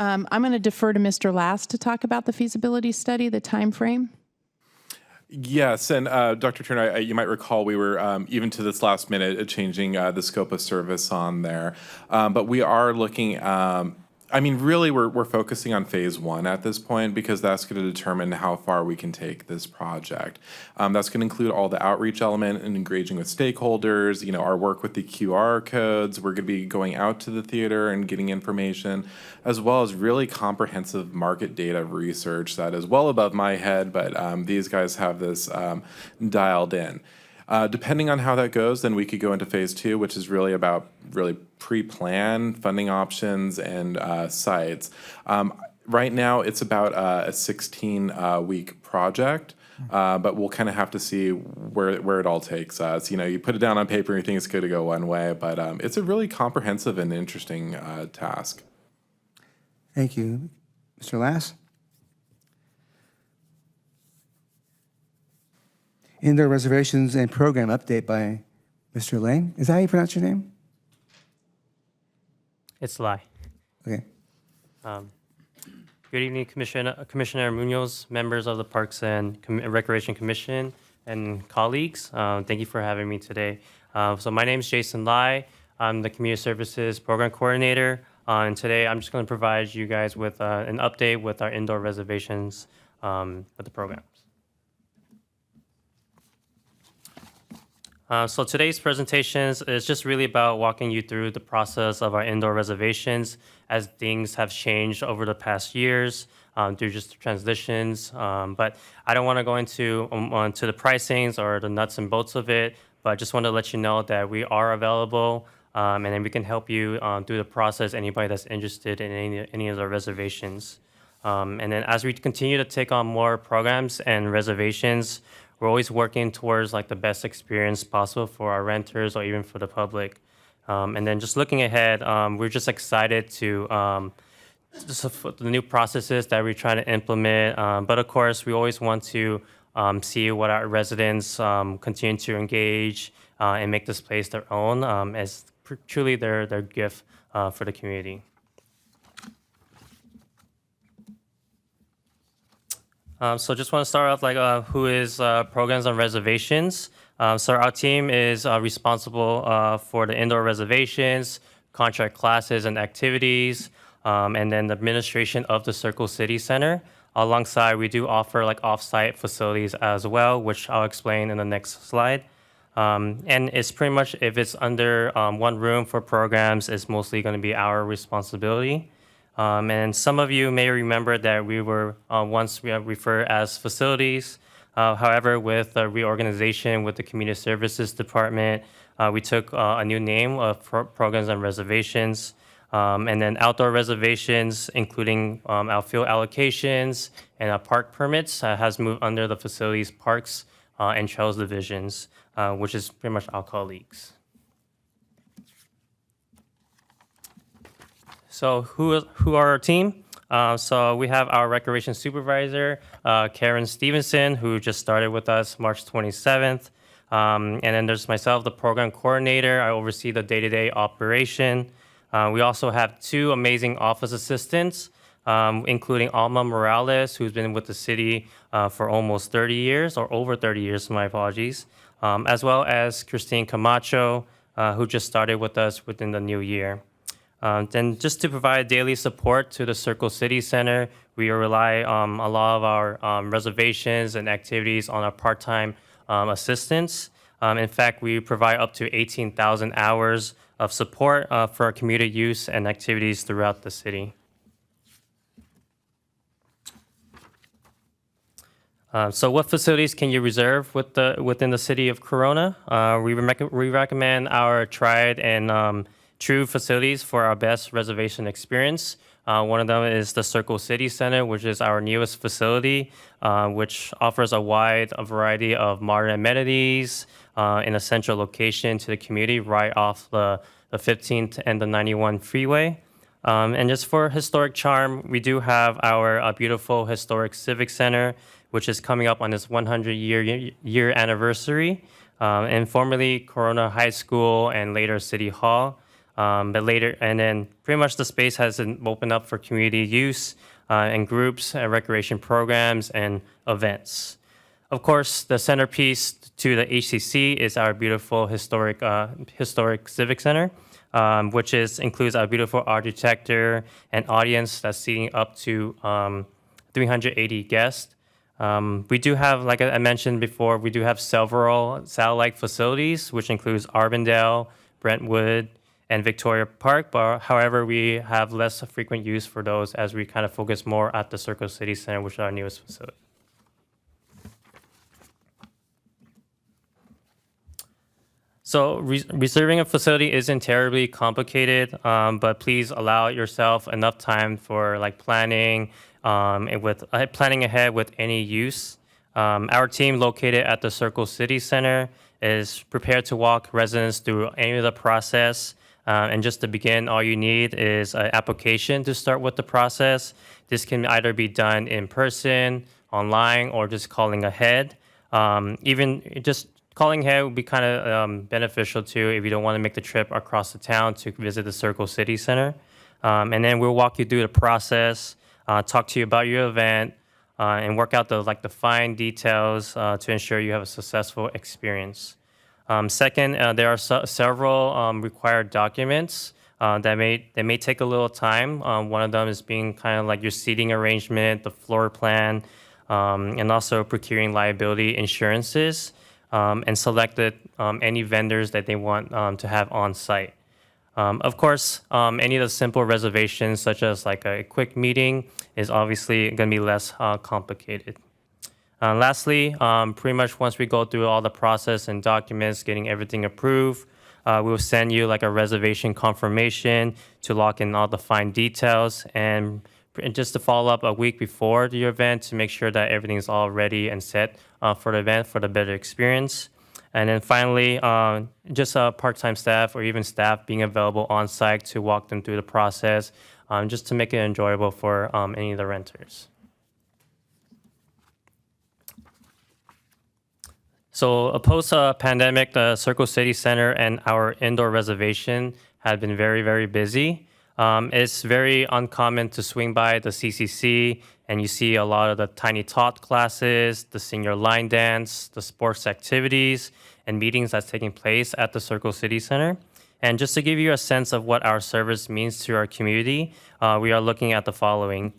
I'm going to defer to Mr. Last to talk about the feasibility study, the time frame. Yes, and Dr. Turner, you might recall we were, even to this last minute, changing the scope of service on there. But we are looking, really we're focusing on phase one at this point, because that's going to determine how far we can take this project. That's going to include all the outreach element and engaging with stakeholders, you know, our work with the QR codes. We're going to be going out to the theater and getting information, as well as really comprehensive market data research that is well above my head, but these guys have this dialed in. Depending on how that goes, then we could go into phase two, which is really about pre-plan funding options and sites. Right now, it's about a 16-week project, but we'll kind of have to see where it all takes us. You know, you put it down on paper and you think it's going to go one way, but it's a really comprehensive and interesting task. Thank you. Mr. Lass? Indoor reservations and program update by Mr. Lane. Is that how you pronounce your name? It's Lai. Okay. Good evening, Commissioner Munoz, members of the Parks and Recreation Commission, and colleagues. Thank you for having me today. So my name is Jason Lai. I'm the Community Services Program Coordinator. And today I'm just going to provide you guys with an update with our indoor reservations with the programs. So today's presentations is just really about walking you through the process of our indoor reservations as things have changed over the past years through just transitions. But I don't want to go into the pricings or the nuts and bolts of it, but I just want to let you know that we are available and then we can help you through the process, anybody that's interested in any of our reservations. And then as we continue to take on more programs and reservations, we're always working towards like the best experience possible for our renters or even for the public. And then just looking ahead, we're just excited to the new processes that we're trying to implement. But of course, we always want to see what our residents continue to engage and make this place their own as truly their gift for the community. So just want to start off who is Programs on Reservations. So our team is responsible for the indoor reservations, contract classes and activities, and then the administration of the Circle City Center. Alongside, we do offer off-site facilities as well, which I'll explain in the next slide. And it's pretty much, if it's under one room for programs, it's mostly going to be our responsibility. And some of you may remember that we were once referred as facilities. However, with the reorganization with the Community Services Department, we took a new name of Programs and Reservations. And then outdoor reservations, including outfield allocations and park permits, has moved under the Facilities, Parks, and Trails divisions, which is pretty much alcohol leagues. So who are our team? So we have our recreation supervisor, Karen Stevenson, who just started with us March 27th. And then there's myself, the program coordinator. I oversee the day-to-day operation. We also have two amazing office assistants, including Alma Morales, who's been with the city for almost 30 years, or over 30 years, my apologies, as well as Christine Camacho, who just started with us within the new year. Then just to provide daily support to the Circle City Center, we rely on a lot of our reservations and activities on our part-time assistants. In fact, we provide up to 18,000 hours of support for our community use and activities throughout the city. So what facilities can you reserve within the city of Corona? We recommend our tried and true facilities for our best reservation experience. One of them is the Circle City Center, which is our newest facility, which offers a wide variety of modern amenities in a central location to the community right off the 15th and the 91 freeway. And just for historic charm, we do have our beautiful historic Civic Center, which is coming up on its 100-year anniversary, and formerly Corona High School and later City Hall. But later, and then pretty much the space has opened up for community use and groups, recreation programs, and events. Of course, the centerpiece to the HCC is our beautiful historic Civic Center, which includes our beautiful architecture and audience that's seating up to 380 guests. We do have, like I mentioned before, we do have several satellite facilities, which includes Arbondale, Brentwood, and Victoria Park, but however, we have less frequent use for those as we kind of focus more at the Circle City Center, which is our newest facility. So reserving a facility isn't terribly complicated, but please allow yourself enough time for planning and with planning ahead with any use. Our team located at the Circle City Center is prepared to walk residents through any of the process. And just to begin, all you need is an application to start with the process. This can either be done in person, online, or just calling ahead. Even just calling ahead would be kind of beneficial too if you don't want to make the trip across the town to visit the Circle City Center. And then we'll walk you through the process, talk to you about your event, and work out the fine details to ensure you have a successful experience. Second, there are several required documents that may take a little time. One of them is being kind of like your seating arrangement, the floor plan, and also procuring liability insurances, and selected any vendors that they want to have on site. Of course, any of the simple reservations, such as like a quick meeting, is obviously going to be less complicated. Lastly, pretty much once we go through all the process and documents, getting everything approved, we'll send you like a reservation confirmation to lock in all the fine details and just to follow up a week before your event to make sure that everything's all ready and set for the event for the better experience. And then finally, just part-time staff or even staff being available on site to walk them through the process just to make it enjoyable for any of the renters. So post-pandemic, the Circle City Center and our indoor reservation had been very, very busy. It's very uncommon to swing by the CCC and you see a lot of the Tiny Tot classes, the senior line dance, the sports activities, and meetings that's taking place at the Circle City Center. And just to give you a sense of what our service means to our community, we are looking at the following.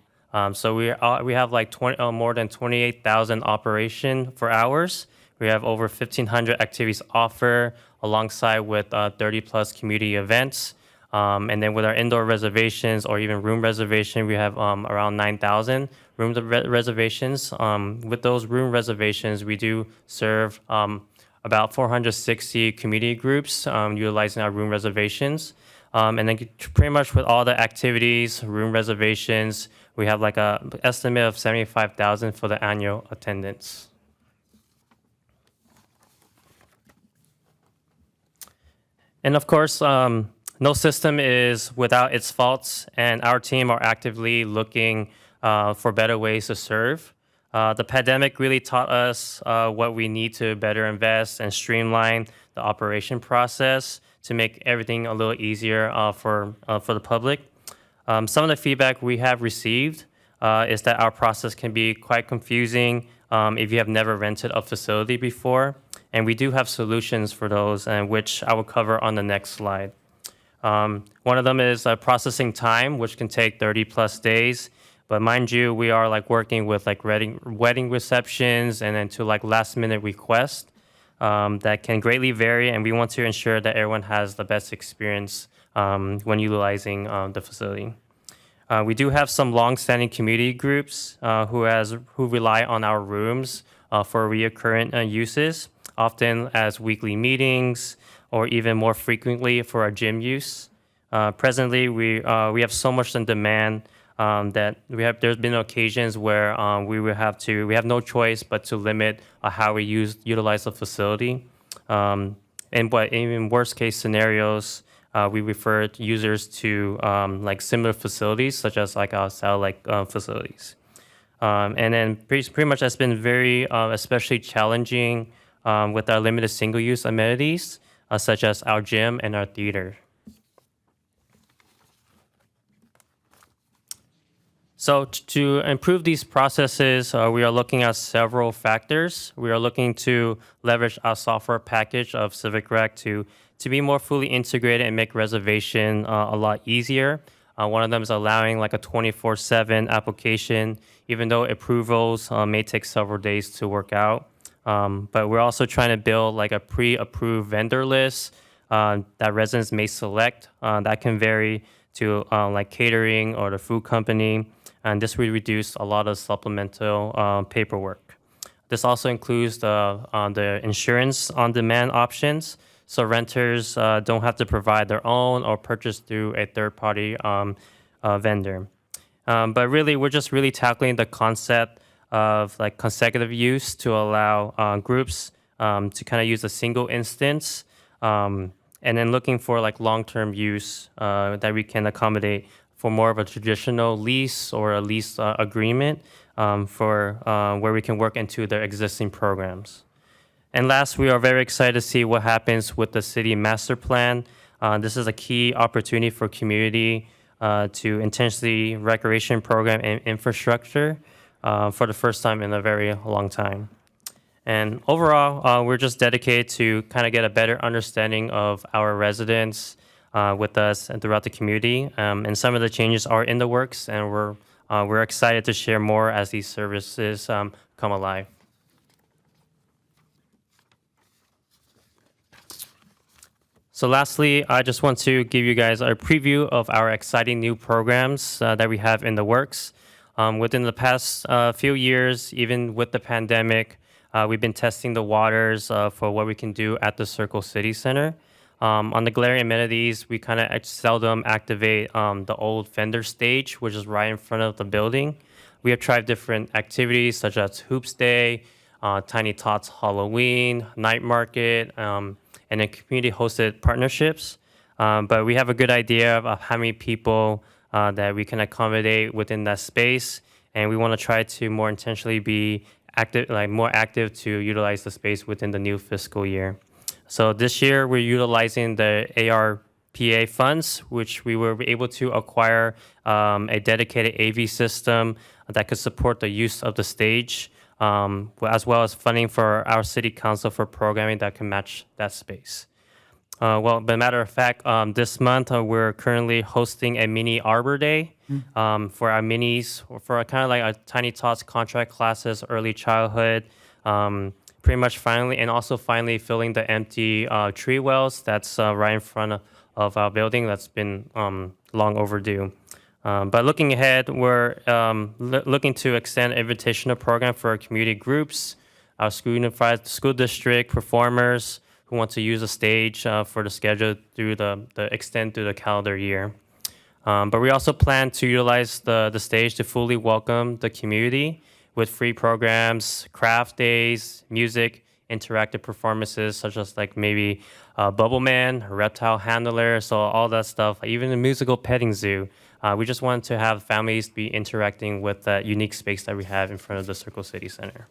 So we have like more than 28,000 operation for hours. We have over 1,500 activities offered alongside with 30 plus community events. And then with our indoor reservations or even room reservation, we have around 9,000 room reservations. With those room reservations, we do serve about 460 community groups utilizing our room reservations. And then pretty much with all the activities, room reservations, we have like an estimate of 75,000 for the annual attendance. And of course, no system is without its faults, and our team are actively looking for better ways to serve. The pandemic really taught us what we need to better invest and streamline the operation process to make everything a little easier for the public. Some of the feedback we have received is that our process can be quite confusing if you have never rented a facility before. And we do have solutions for those, and which I will cover on the next slide. One of them is processing time, which can take 30 plus days. But mind you, we are like working with like wedding receptions and then to like last minute requests that can greatly vary. And we want to ensure that everyone has the best experience when utilizing the facility. We do have some long-standing community groups who rely on our rooms for reoccurring uses, often as weekly meetings or even more frequently for our gym use. Presently, we have so much in demand that there's been occasions where we have no choice but to limit how we utilize the facility. And but in worst case scenarios, we refer users to like similar facilities, such as like our satellite facilities. And then pretty much that's been very especially challenging with our limited single-use amenities, such as our gym and our theater. So to improve these processes, we are looking at several factors. We are looking to leverage our software package of CivicRec to be more fully integrated and make reservation a lot easier. One of them is allowing like a 24/7 application, even though approvals may take several days to work out. But we're also trying to build like a pre-approved vendor list that residents may select. That can vary to like catering or the food company. And this will reduce a lot of supplemental paperwork. This also includes the insurance on-demand options. So renters don't have to provide their own or purchase through a third-party vendor. But really, we're just really tackling the concept of like consecutive use to allow groups to kind of use a single instance, and then looking for like long-term use that we can accommodate for more of a traditional lease or a lease agreement for where we can work into their existing programs. And last, we are very excited to see what happens with the city master plan. This is a key opportunity for community to intensely recreation program and infrastructure for the first time in a very long time. And overall, we're just dedicated to kind of get a better understanding of our residents with us and throughout the community. And some of the changes are in the works, and we're excited to share more as these services come alive. So lastly, I just want to give you guys a preview of our exciting new programs that we have in the works. Within the past few years, even with the pandemic, we've been testing the waters for what we can do at the Circle City Center. On the glaring amenities, we kind of seldom activate the old vendor stage, which is right in front of the building. We have tried different activities such as Hoops Day, Tiny Tots Halloween, Night Market, and then community-hosted partnerships. But we have a good idea of how many people that we can accommodate within that space. And we want to try to more intentionally be active, like more active to utilize the space within the new fiscal year. So this year we're utilizing the ARPA funds, which we were able to acquire a dedicated AV system that could support the use of the stage, as well as funding for our city council for programming that can match that space. Well, but matter of fact, this month we're currently hosting a mini Arbor Day for our minis, or for kind of like our Tiny Tots contract classes, early childhood, pretty much finally filling the empty tree wells that's right in front of our building that's been long overdue. But looking ahead, we're looking to extend invitational program for our community groups, our unified school district performers who want to use the stage for the schedule through the extend through the calendar year. But we also plan to utilize the stage to fully welcome the community with free programs, craft days, music, interactive performances such as like maybe Bubble Man, Reptile Handler, so all that stuff, even a musical petting zoo. We just want to have families be interacting with that unique space that we have in front of the Circle City Center.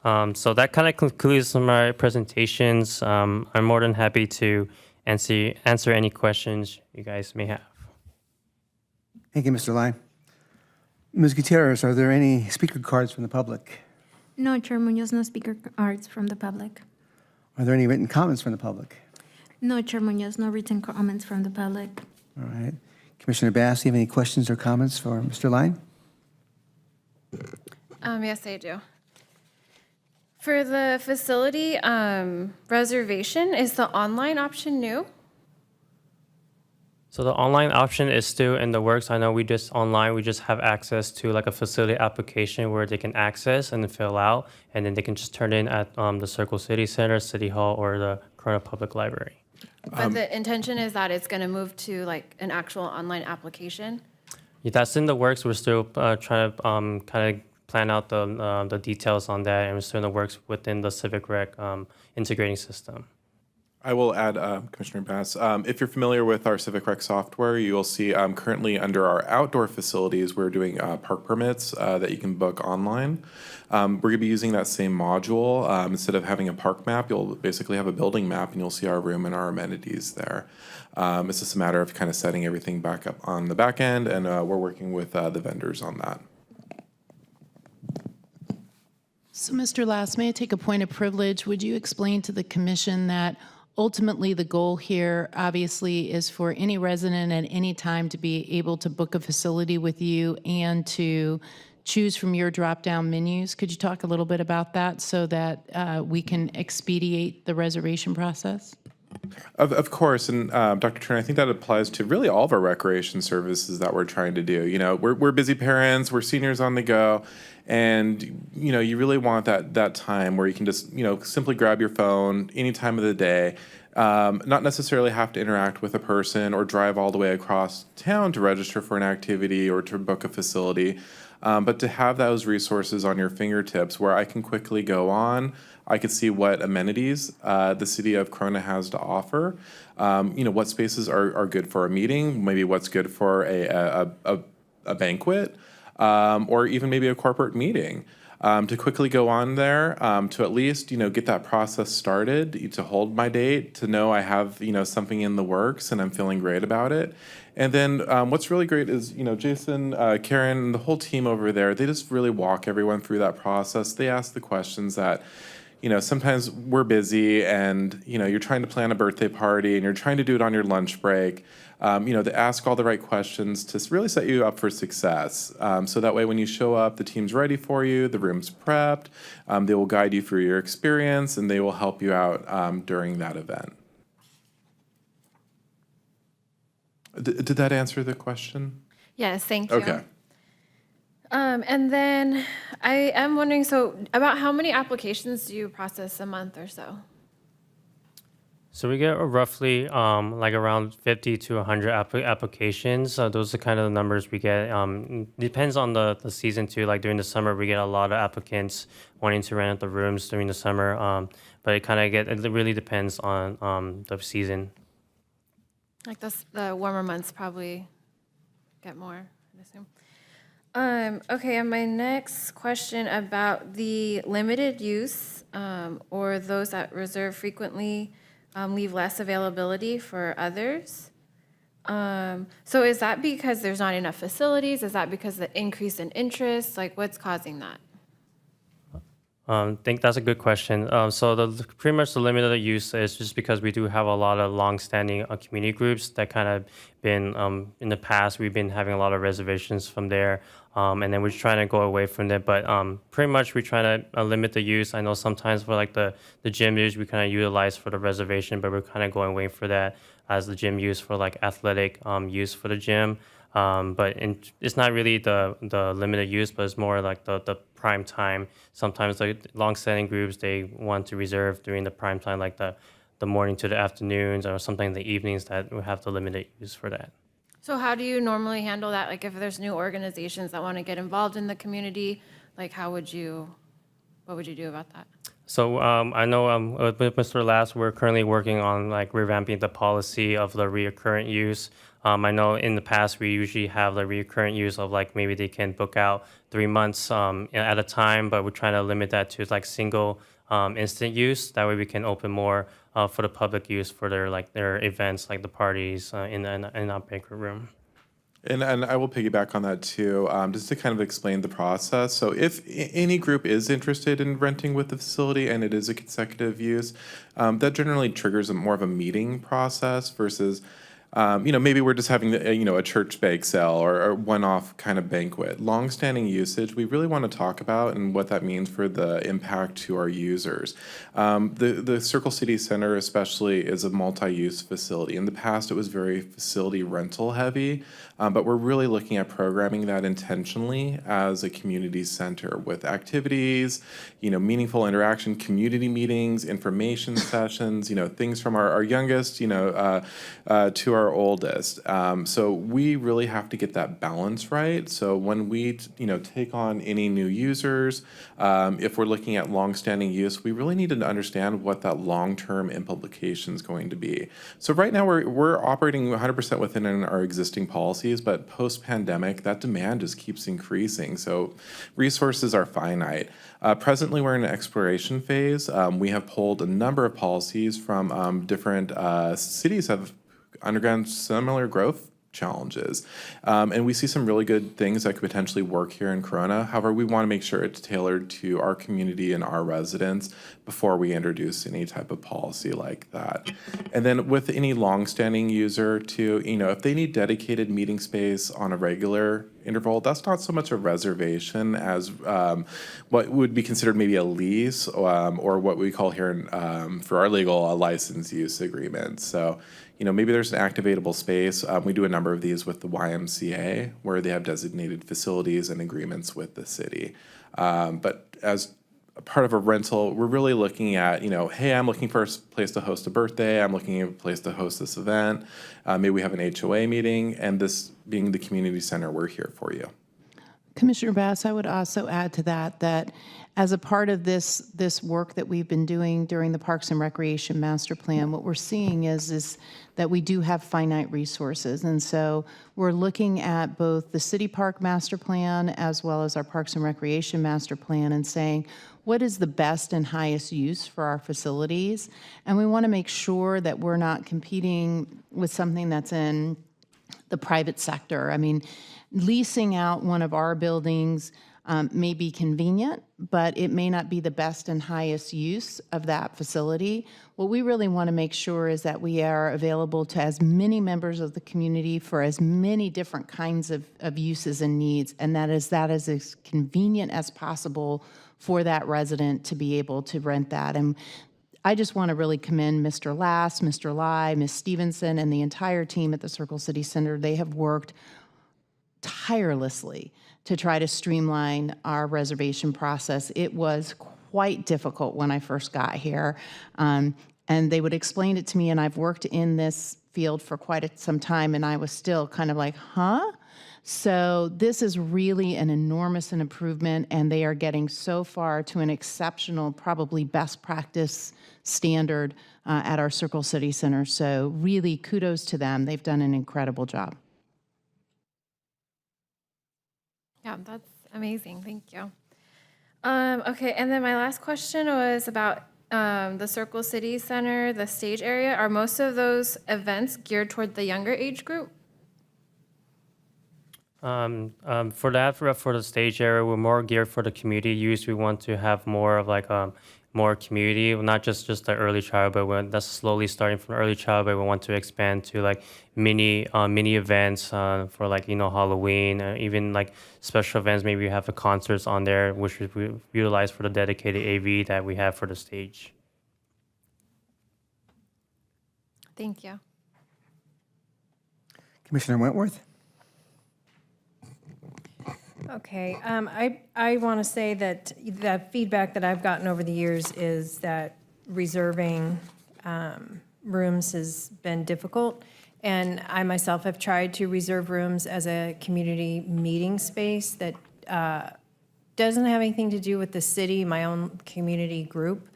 So that kind of concludes my presentations. I'm more than happy to answer any questions you guys may have. Thank you, Mr. Lai. Ms. Gutierrez, are there any speaker cards from the public? No, Chair Munoz, no speaker cards from the public. Are there any written comments from the public? No, Chair Munoz, no written comments from the public. All right. Commissioner Bass, do you have any questions or comments for Mr. Lai? Yes, I do. For the facility reservation, is the online option new? So the online option is still in the works. I know we just have access to like a facility application where they can access and fill out, and then they can just turn in at the Circle City Center, City Hall, or the Corona Public Library. But the intention is that it's going to move to like an actual online application? Yeah, that's in the works. We're still trying to kind of plan out the details on that, and we're still in the works within the Civic Rec integrating system. I will add, Commissioner Bass, if you're familiar with our Civic Rec software, you will see currently under our outdoor facilities, we're doing park permits that you can book online. We're going to be using that same module. Instead of having a park map, you'll basically have a building map, and you'll see our room and our amenities there. It's just a matter of kind of setting everything back up on the back end, and we're working with the vendors on that. So, Mr. Last, may I take a point of privilege? Would you explain to the commission that ultimately the goal here obviously is for any resident at any time to be able to book a facility with you and to choose from your drop-down menus? Could you talk a little bit about that so that we can expedite the reservation process? Of course, and Dr. Turner, I think that applies to really all of our recreation services that we're trying to do. You know, we're busy parents, we're seniors on the go, and you know, you really want that time where you can just simply grab your phone any time of the day, not necessarily have to interact with a person or drive all the way across town to register for an activity or to book a facility, but to have those resources on your fingertips where I can quickly go on. I could see what amenities the city of Corona has to offer. What spaces are good for a meeting, maybe what's good for a banquet, or even maybe a corporate meeting. To quickly go on there, to at least get that process started, to hold my date, to know I have something in the works and I'm feeling great about it. And then what's really great is Jason, Karen, the whole team over there. They just really walk everyone through that process. They ask the questions that. Sometimes we're busy and, you're trying to plan a birthday party and you're trying to do it on your lunch break, to ask all the right questions to really set you up for success. So that way when you show up, the team's ready for you, the room's prepped, they will guide you through your experience and they will help you out during that event. Did that answer the question? Yes, thank you. Okay. And then I am wondering, so about how many applications do you process a month or so? So we get roughly like around 50 to 100 applications. Those are kind of the numbers we get. Depends on the season too. Like during the summer, we get a lot of applicants wanting to rent out the rooms during the summer. But it really depends on the season. Like the warmer months probably get more, I'd assume. Okay, and my next question about the limited use or those that reserve frequently leave less availability for others. So is that because there's not enough facilities? Is that because of the increase in interest? Like, what's causing that? I think that's a good question. So pretty much the limited use is just because we do have a lot of long-standing community groups that kind of been in the past. We've been having a lot of reservations from there, and then we're trying to go away from that. But pretty much we're trying to limit the use. I know sometimes for like the gym use we kind of utilize for the reservation, but we're kind of going away for that as the gym use for like athletic use for the gym. But it's not really the limited use, but it's more like the prime time. Sometimes the long-standing groups, they want to reserve during the prime time, like the morning to the afternoons, or sometimes the evenings that we have the limited use for that. So how do you normally handle that? Like if there's new organizations that want to get involved in the community, like what would you do about that? So I know with Mr. Last, we're currently working on like revamping the policy of the reoccurrent use. I know in the past we usually have the recurrent use of like maybe they can book out 3 months at a time, but we're trying to limit that to like single instant use. That way we can open more for the public use for their events like the parties in our banquet room. And I will piggyback on that too, just to kind of explain the process. So if any group is interested in renting with the facility and it is a consecutive use, that generally triggers more of a meeting process versus maybe we're just having a church bake sale or a one-off kind of banquet. Long-standing usage, we really want to talk about and what that means for the impact to our users. The Circle City Center especially is a multi-use facility. In the past, it was very facility rental heavy, but we're really looking at programming that intentionally as a community center with activities, meaningful interaction, community meetings, information sessions, things from our youngest, to our oldest. So we really have to get that balance right. So when we, take on any new users, if we're looking at longstanding use, we really need to understand what that long-term implication is going to be. So right now we're operating 100% within our existing policies, but post-pandemic, that demand just keeps increasing. So resources are finite. Presently, we're in an exploration phase. We have pulled a number of policies from different cities have undergone similar growth challenges. And we see some really good things that could potentially work here in Corona. However, we want to make sure it's tailored to our community and our residents before we introduce any type of policy like that. And then with any longstanding user too, if they need dedicated meeting space on a regular interval, that's not so much a reservation as what would be considered maybe a lease or what we call here for our legal, a license use agreement. So, maybe there's an activatable space. We do a number of these with the YMCA where they have designated facilities and agreements with the city. But as a part of a rental, we're really looking at, hey, I'm looking for a place to host a birthday. I'm looking at a place to host this event. Maybe we have an HOA meeting, and this being the community center, we're here for you. Commissioner Bass, I would also add to that as a part of this work that we've been doing during the Parks and Recreation Master Plan, what we're seeing is that we do have finite resources. And so we're looking at both the City Park Master Plan as well as our Parks and Recreation Master Plan and saying, what is the best and highest use for our facilities? And we want to make sure that we're not competing with something that's in the private sector. I mean, leasing out one of our buildings may be convenient, but it may not be the best and highest use of that facility. What we really want to make sure is that we are available to as many members of the community for as many different kinds of uses and needs, and that is as convenient as possible for that resident to be able to rent that. And I just want to really commend Mr. Lass, Mr. Lai, Ms. Stevenson, and the entire team at the Circle City Center. They have worked tirelessly to try to streamline our reservation process. It was quite difficult when I first got here, and they would explain it to me, and I've worked in this field for quite some time, and I was still kind of like, huh? So this is really an enormous improvement, and they are getting so far to an exceptional, probably best practice standard at our Circle City Center. So really kudos to them. They've done an incredible job. Yeah, that's amazing. Thank you. Okay, and then my last question was about the Circle City Center, the stage area. Are most of those events geared toward the younger age group? For that, for the stage area, we're more geared for the community use. We want to have more of like more community, not just the early child, but that's slowly starting from early child. But we want to expand to like mini events for like Halloween, even like special events. Maybe we have the concerts on there, which we utilize for the dedicated AV that we have for the stage. Thank you. Commissioner Wentworth? Okay, I want to say that the feedback that I've gotten over the years is that reserving rooms has been difficult. And I myself have tried to reserve rooms as a community meeting space that doesn't have anything to do with the city, my own community group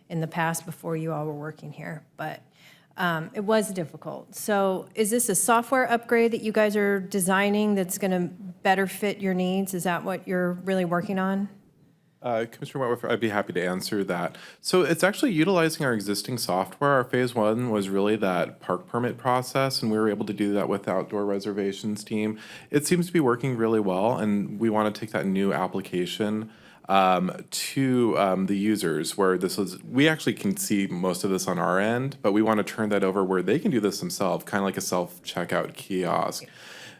in the past before you all were working here. But it was difficult. So is this a software upgrade that you guys are designing that's going to better fit your needs? Is that what you're really working on? Commissioner Wentworth, I'd be happy to answer that. So it's actually utilizing our existing software. Our phase one was really that park permit process, and we were able to do that with the outdoor reservations team. It seems to be working really well, and we want to take that new application to the users, where we actually can see most of this on our end, but we want to turn that over where they can do this themselves, kind of like a self-checkout kiosk.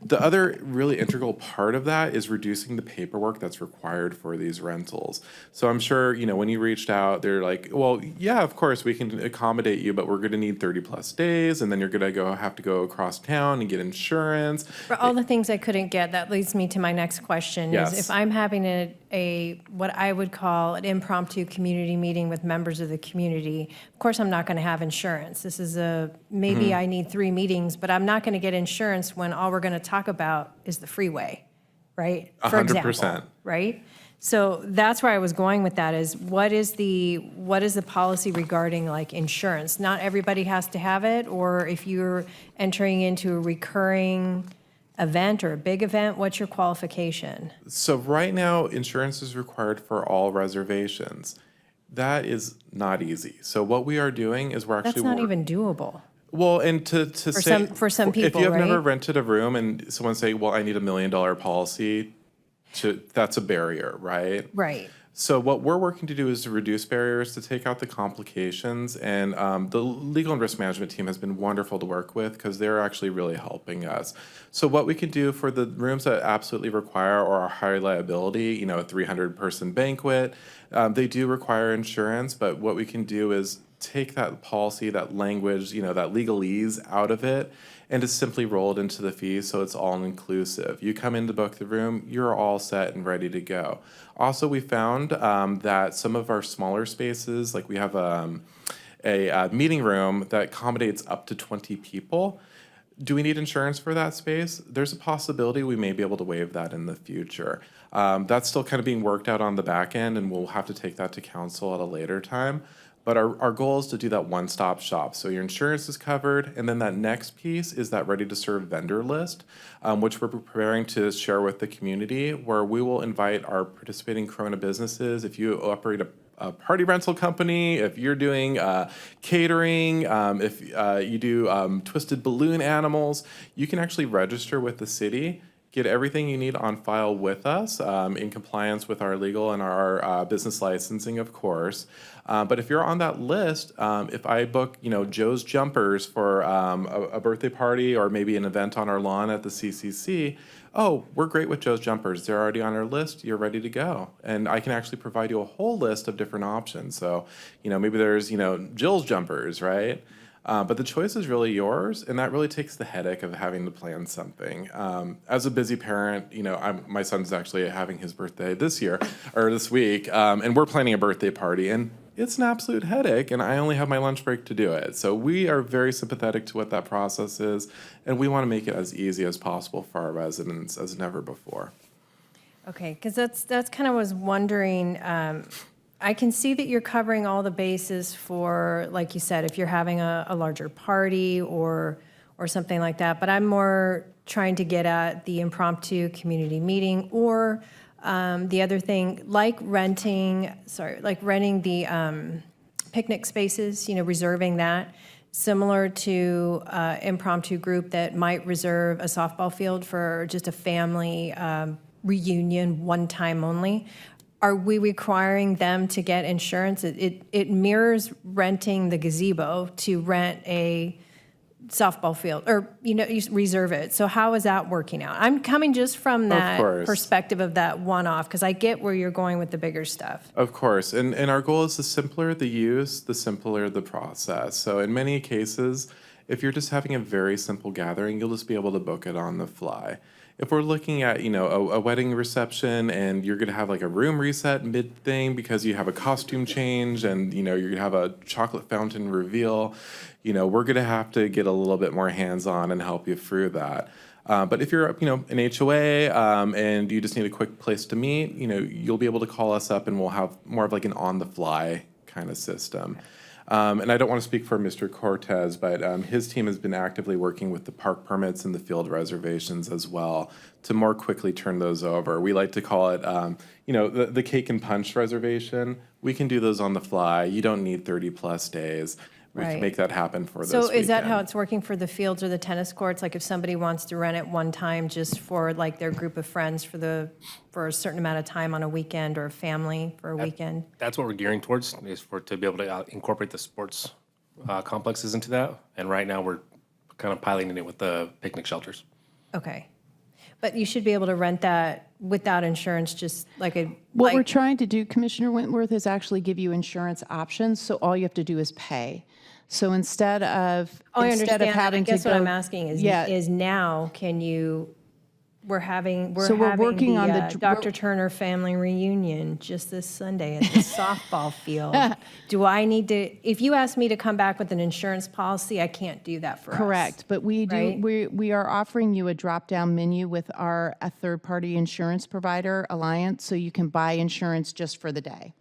The other really integral part of that is reducing the paperwork that's required for these rentals. So I'm sure, when you reached out, they're like, well, yeah, of course, we can accommodate you, but we're going to need 30 plus days, and then you're going to have to go across town and get insurance. For all the things I couldn't get, that leads me to my next question. Yes. Is if I'm having a what I would call an impromptu community meeting with members of the community, of course, I'm not going to have insurance. This is maybe I need 3 meetings, but I'm not going to get insurance when all we're going to talk about is the freeway, right? For 100%. example, right? So that's where I was going with that is what is the policy regarding like insurance? Not everybody has to have it, or if you're entering into a recurring event or a big event, what's your qualification? So right now, insurance is required for all reservations. That is not easy. So what we are doing is we're actually That's not even doable. Well, and to say for some people, if you have right? never rented a room and someone say, "Well, I need $1 million policy," that's a barrier, right? Right. So what we're working to do is to reduce barriers, to take out the complications, and the legal and risk management team has been wonderful to work with because they're actually really helping us. So what we can do for the rooms that absolutely require or are high liability, a 300-person banquet, they do require insurance, but what we can do is take that policy, that language, that legalese out of it, and just simply roll it into the fees so it's all inclusive. You come in to book the room, you're all set and ready to go. Also, we found that some of our smaller spaces, like we have a meeting room that accommodates up to 20 people. Do we need insurance for that space? There's a possibility we may be able to waive that in the future. That's still kind of being worked out on the back end, and we'll have to take that to council at a later time. But our goal is to do that one-stop shop. So your insurance is covered, and then that next piece is that ready-to-serve vendor list, which we're preparing to share with the community, where we will invite our participating Corona businesses. If you operate a party rental company, if you're doing catering, if you do twisted balloon animals, you can actually register with the city, get everything you need on file with us in compliance with our legal and our business licensing, of course. But if you're on that list, if I book, Joe's Jumpers for a birthday party or maybe an event on our lawn at the CCC, oh, we're great with Joe's Jumpers. They're already on our list. You're ready to go. And I can actually provide you a whole list of different options. So, maybe there's, Jill's Jumpers, right? But the choice is really yours, and that really takes the headache of having to plan something. As a busy parent, my son's actually having his birthday this week, and we're planning a birthday party, and it's an absolute headache, and I only have my lunch break to do it. So we are very sympathetic to what that process is, and we want to make it as easy as possible for our residents as never before. Okay, because that's kind of was wondering, I can see that you're covering all the bases for, like you said, if you're having a larger party or something like that. But I'm more trying to get at the impromptu community meeting or the other thing, like renting the picnic spaces, reserving that, similar to impromptu group that might reserve a softball field for just a family reunion, one time only. Are we requiring them to get insurance? It mirrors renting the gazebo to rent a softball field, or, you reserve it. So how is that working out? I'm coming just from that course. perspective of that one-off, because I get where you're going with the bigger stuff. Of course, and our goal is the simpler the use, the simpler the process. So in many cases, if you're just having a very simple gathering, you'll just be able to book it on the fly. If we're looking at, a wedding reception and you're gonna have like a room reset mid-thing because you have a costume change and, you're gonna have a chocolate fountain reveal, we're gonna have to get a little bit more hands-on and help you through that. But if you're, an HOA and you just need a quick place to meet, you'll be able to call us up and we'll have more of like an on-the-fly kind of system. And I don't want to speak for Mr. Cortez, but his team has been actively working with the park permits and the field reservations as well to more quickly turn those over. We like to call it, the cake and punch reservation. We can do those on the fly. You don't need 30-plus days. We can Right. make that happen for this So is that weekend. how it's working for the fields or the tennis courts? Like if somebody wants to rent it one time just for like their group of friends for a certain amount of time on a weekend, or a family for a weekend? That's what we're gearing towards, is to be able to incorporate the sports complexes into that. And right now, we're kind of piloting it with the picnic shelters. Okay. But you should be able to rent that without insurance, just like a. What we're like- trying to do, Commissioner Wentworth, is actually give you insurance options, so all you have to do is pay. So instead of Oh, I understand that. I having to guess what go- I'm asking is, Yeah. is now, can you, we're having So we're working on the Dr. Turner family reunion just this Sunday at the softball field. Do I need to, if you ask me to come back with an insurance policy, I can't do that for us. Correct, but we do, right? we are offering you a drop-down menu with a third-party insurance provider, Alliance, so you can buy insurance just for the day.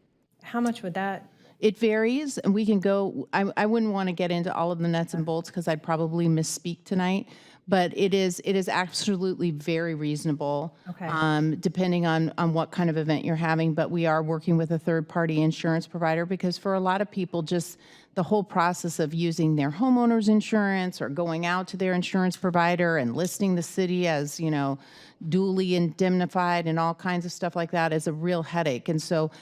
How much would that? It varies, and we can go, I wouldn't want to get into all of the nuts and bolts because I'd probably misspeak tonight, but it is absolutely very reasonable. Okay. Depending on what kind of event you're having, but we are working with a third-party insurance provider because for a lot of people, just the whole process of using their homeowner's insurance or going out to their insurance provider and listing the city as, duly indemnified and all kinds of stuff like that is a real headache. And so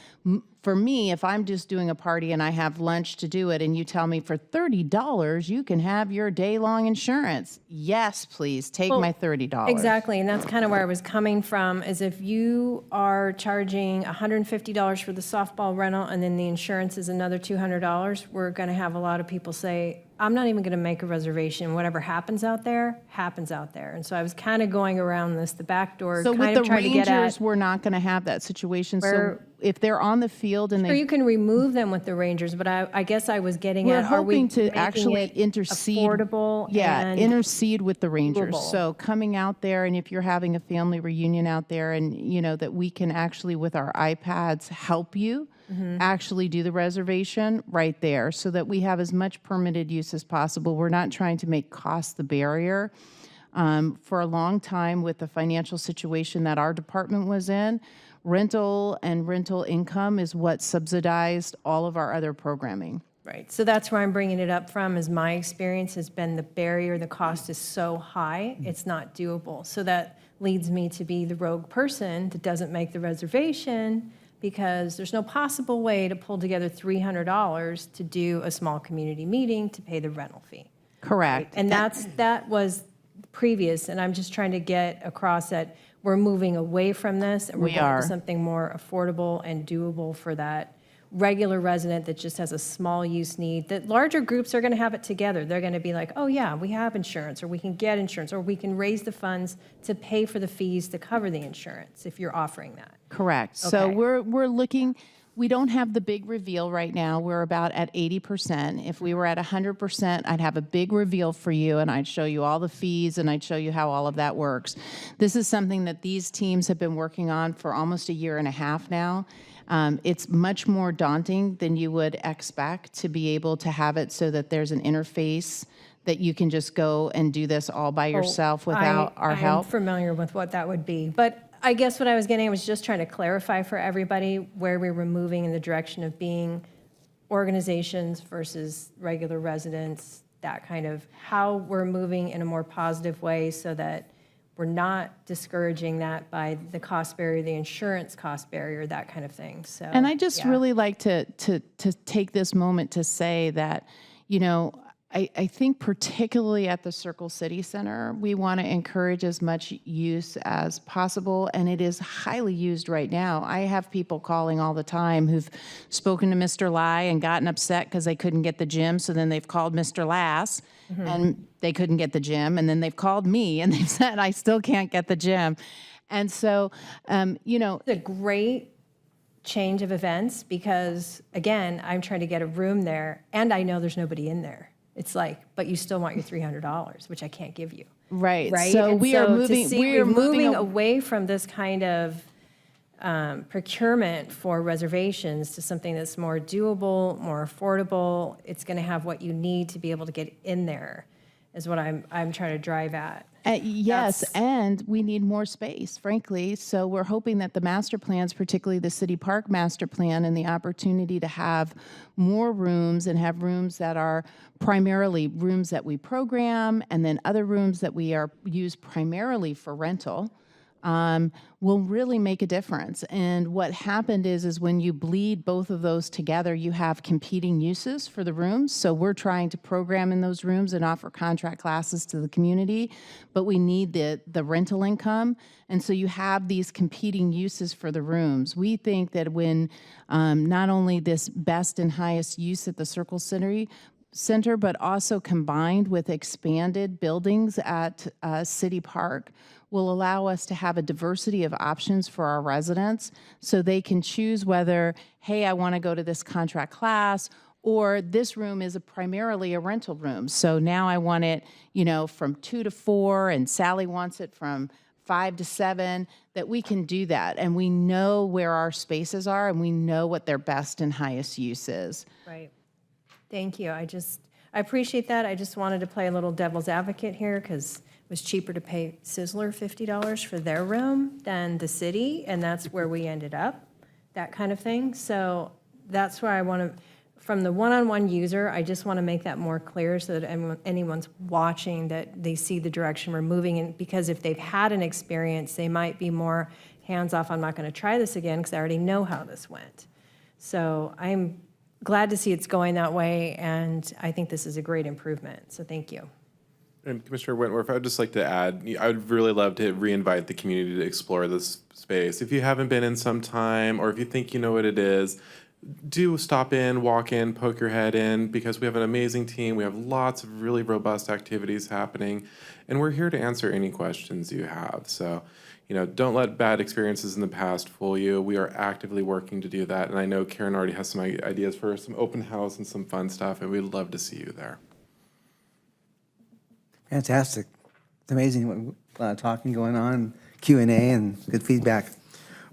for me, if I'm just doing a party and I have lunch to do it and you tell me for $30, you can have your day-long insurance. Yes, please, take my $30. Exactly, and that's kind of where I was coming from, is if you are charging $150 for the softball rental and then the insurance is another $200, we're going to have a lot of people say, I'm not even going to make a reservation. Whatever happens out there, happens out there. And so I was kind of going around the back door, So kind with of the trying to get Rangers, at. we're not going to have that situation. So Where- if they're on the field and Or they you can remove them with the Rangers, but I guess I was getting We're at, are we hoping to making actually it intercede. affordable Yeah, and intercede with the Rangers. doable? So coming out there, and if you're having a family reunion out there, and that we can actually with our iPads help you Mm-hmm. actually do the reservation right there, so that we have as much permitted use as possible. We're not trying to make cost the barrier. For a long time, with the financial situation that our department was in, rental and rental income is what subsidized all of our other programming. Right, so that's where I'm bringing it up from, is my experience has been the barrier, the cost is so high, it's not doable. So that leads me to be the rogue person that doesn't make the reservation because there's no possible way to pull together $300 to do a small community meeting to pay the rental fee. Correct. And that was previous, and I'm just trying to get across that we're moving away from this and we're We going are. to something more affordable and doable for that regular resident that just has a small use need. That larger groups are going to have it together. They're going to be like, oh yeah, we have insurance, or we can get insurance, or we can raise the funds to pay for the fees to cover the insurance if you're offering that. Correct. So Okay. we're looking, we don't have the big reveal right now. We're about at 80%. If we were at 100%, I'd have a big reveal for you, and I'd show you all the fees, and I'd show you how all of that works. This is something that these teams have been working on for almost a year and a half now. It's much more daunting than you would expect to be able to have it so that there's an interface that you can just go and do this all by yourself without our help. I'm familiar with what that would be, but I guess what I was getting, I was just trying to clarify for everybody where we were moving in the direction of being organizations versus regular residents, that kind of, how we're moving in a more positive way so that we're not discouraging that by the cost barrier, the insurance cost barrier, that kind of thing, so. And I just yeah. really like to take this moment to say that, you know, I think particularly at the Circle City Center, we want to encourage as much use as possible, and it is highly used right now. I have people calling all the time who've spoken to Mr. Lai and gotten upset because they couldn't get the gym, so then they've called Mr. Lass, and they couldn't get the gym, and then they've called me, and they've said, I still can't get the gym. And so, you know. It's a great change of events because, again, I'm trying to get a room there, and I know there's nobody in there. It's like, but you still want your $300, which I can't give you. Right. Right. So And we are so to moving. see We are we're moving moving away from this kind of procurement for reservations to something that's more doable, more affordable. It's going to have what you need to be able to get in there, is what I'm trying to drive at. Yes, and we need more space, frankly. So we're hoping that the master plans, particularly the City Park master plan, and the opportunity to have more rooms and have rooms that are primarily rooms that we program, and then other rooms that we are use primarily for rental, will really make a difference. And what happened is when you bleed both of those together, you have competing uses for the rooms. So we're trying to program in those rooms and offer contract classes to the community, but we need the rental income. And so you have these competing uses for the rooms. We think that when not only this best and highest use at the Circle Center, but also combined with expanded buildings at City Park, will allow us to have a diversity of options for our residents so they can choose whether, hey, I want to go to this contract class, or this room is primarily a rental room. So now I want it, you know, from 2 to 4, and Sally wants it from 5 to 7, that we can do that. And we know where our spaces are, and we know what their best and highest use is. Right. Thank you. I appreciate that. I just wanted to play a little devil's advocate here because it was cheaper to pay Sizzler $50 for their room than the city, and that's where we ended up, that kind of thing. So that's why I want to, from the one-on-one user, I just want to make that more clear so that anyone's watching, that they see the direction we're moving in, because if they've had an experience, they might be more hands-off. I'm not going to try this again because I already know how this went. So I'm glad to see it's going that way, and I think this is a great improvement. So thank you. And Commissioner Wentworth, I'd just like to add, I would really love to reinvite the community to explore this space. If you haven't been in some time, or if you think you know what it is, do stop in, walk in, poke your head in, because we have an amazing team. We have lots of really robust activities happening, and we're here to answer any questions you have. So, you know, don't let bad experiences in the past fool you. We are actively working to do that, and I know Karen already has some ideas for some open house and some fun stuff, and we'd love to see you there. Fantastic. It's amazing what talking going on, Q&A, and good feedback.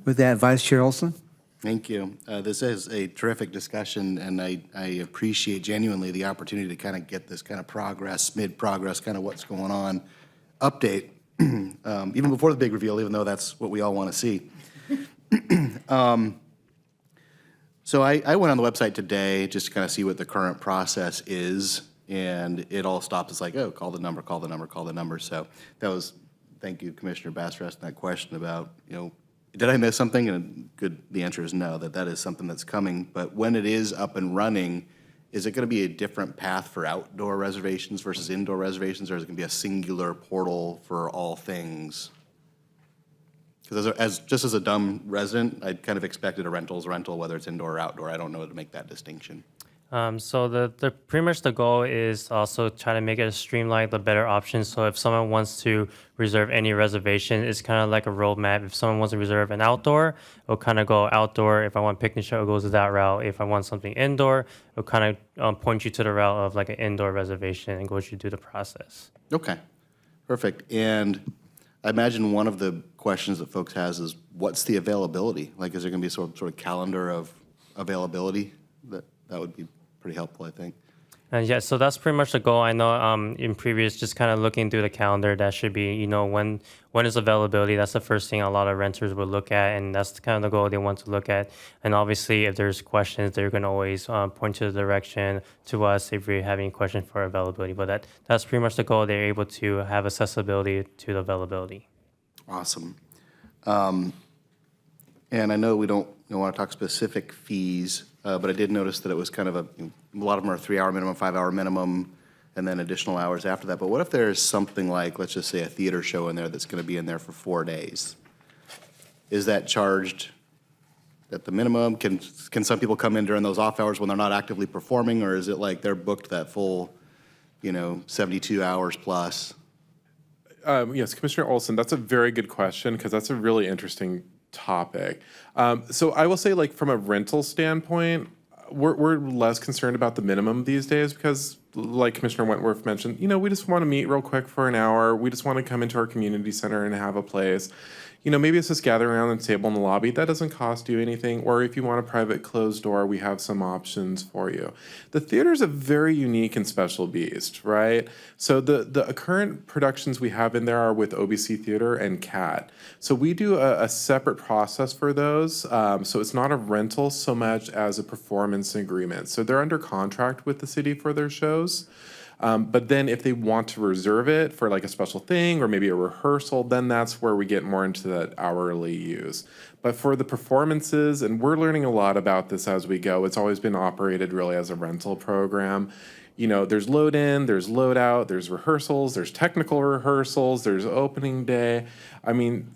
With that, Vice Chair Olson. Thank you. This is a terrific discussion, and I appreciate genuinely the opportunity to kind of get this kind of progress, mid-progress, kind of what's going on, update, even before the big reveal, even though that's what we all want to see. So I went on the website today just to kind of see what the current process is, and it all stopped. It's like, oh, call the number, call the number, call the number. So that was, thank you, Commissioner Bass, for asking that question about, you know, did I miss something? And the answer is no, that is something that's coming. But when it is up and running, is it going to be a different path for outdoor reservations versus indoor reservations, or is it going to be a singular portal for all things? Because just as a dumb resident, I kind of expected a rental's rental, whether it's indoor or outdoor. I don't know how to make that distinction. So the pretty much the goal is also try to make it a streamlined, the better option. So if someone wants to reserve any reservation, it's kind of like a roadmap. If someone wants to reserve an outdoor, it'll kind of go outdoor. If I want picnic show, it goes to that route. If I want something indoor, it'll kind of point you to the route of like an indoor reservation and goes you through the process. Okay, perfect. And I imagine one of the questions that folks has is, what's the availability? Like, is there going to be sort of calendar of availability? That would be pretty helpful, I think. Yeah, so that's pretty much the goal. I know in previous, just kind of looking through the calendar, that should be, you know, when is availability. That's the first thing a lot of renters would look at, and that's kind of the goal they want to look at. And obviously, if there's questions, they're going to always point to the direction to us if we have any questions for availability. But that's pretty much the goal. They're able to have accessibility to the availability. Awesome. And I know we don't want to talk specific fees, but I did notice that it was kind of a lot of them are 3-hour minimum, 5-hour minimum, and then additional hours after that. But what if there's something like, let's just say, a theater show in there that's going to be in there for 4 days? Is that charged at the minimum? Can some people come in during those off hours when they're not actively performing, or is it like they're booked that full, 72 hours plus? Yes, Commissioner Olson, that's a very good question because that's a really interesting topic. So I will say, like, from a rental standpoint, we're less concerned about the minimum these days because, like Commissioner Wentworth mentioned, we just want to meet real quick for an hour. We just want to come into our community center and have a place. Maybe it's just gather around the table in the lobby. That doesn't cost you anything. Or if you want a private closed door, we have some options for you. The theater is a very unique and special beast, right? So the current productions we have in there are with OBC Theater and CAT. So we do a separate process for those. So it's not a rental so much as a performance agreement. So they're under contract with the city for their shows. But then if they want to reserve it for like a special thing or maybe a rehearsal, then that's where we get more into that hourly use. But for the performances, and we're learning a lot about this as we go, it's always been operated really as a rental program. There's load in, there's load out, there's rehearsals, there's technical rehearsals, there's opening day. I mean,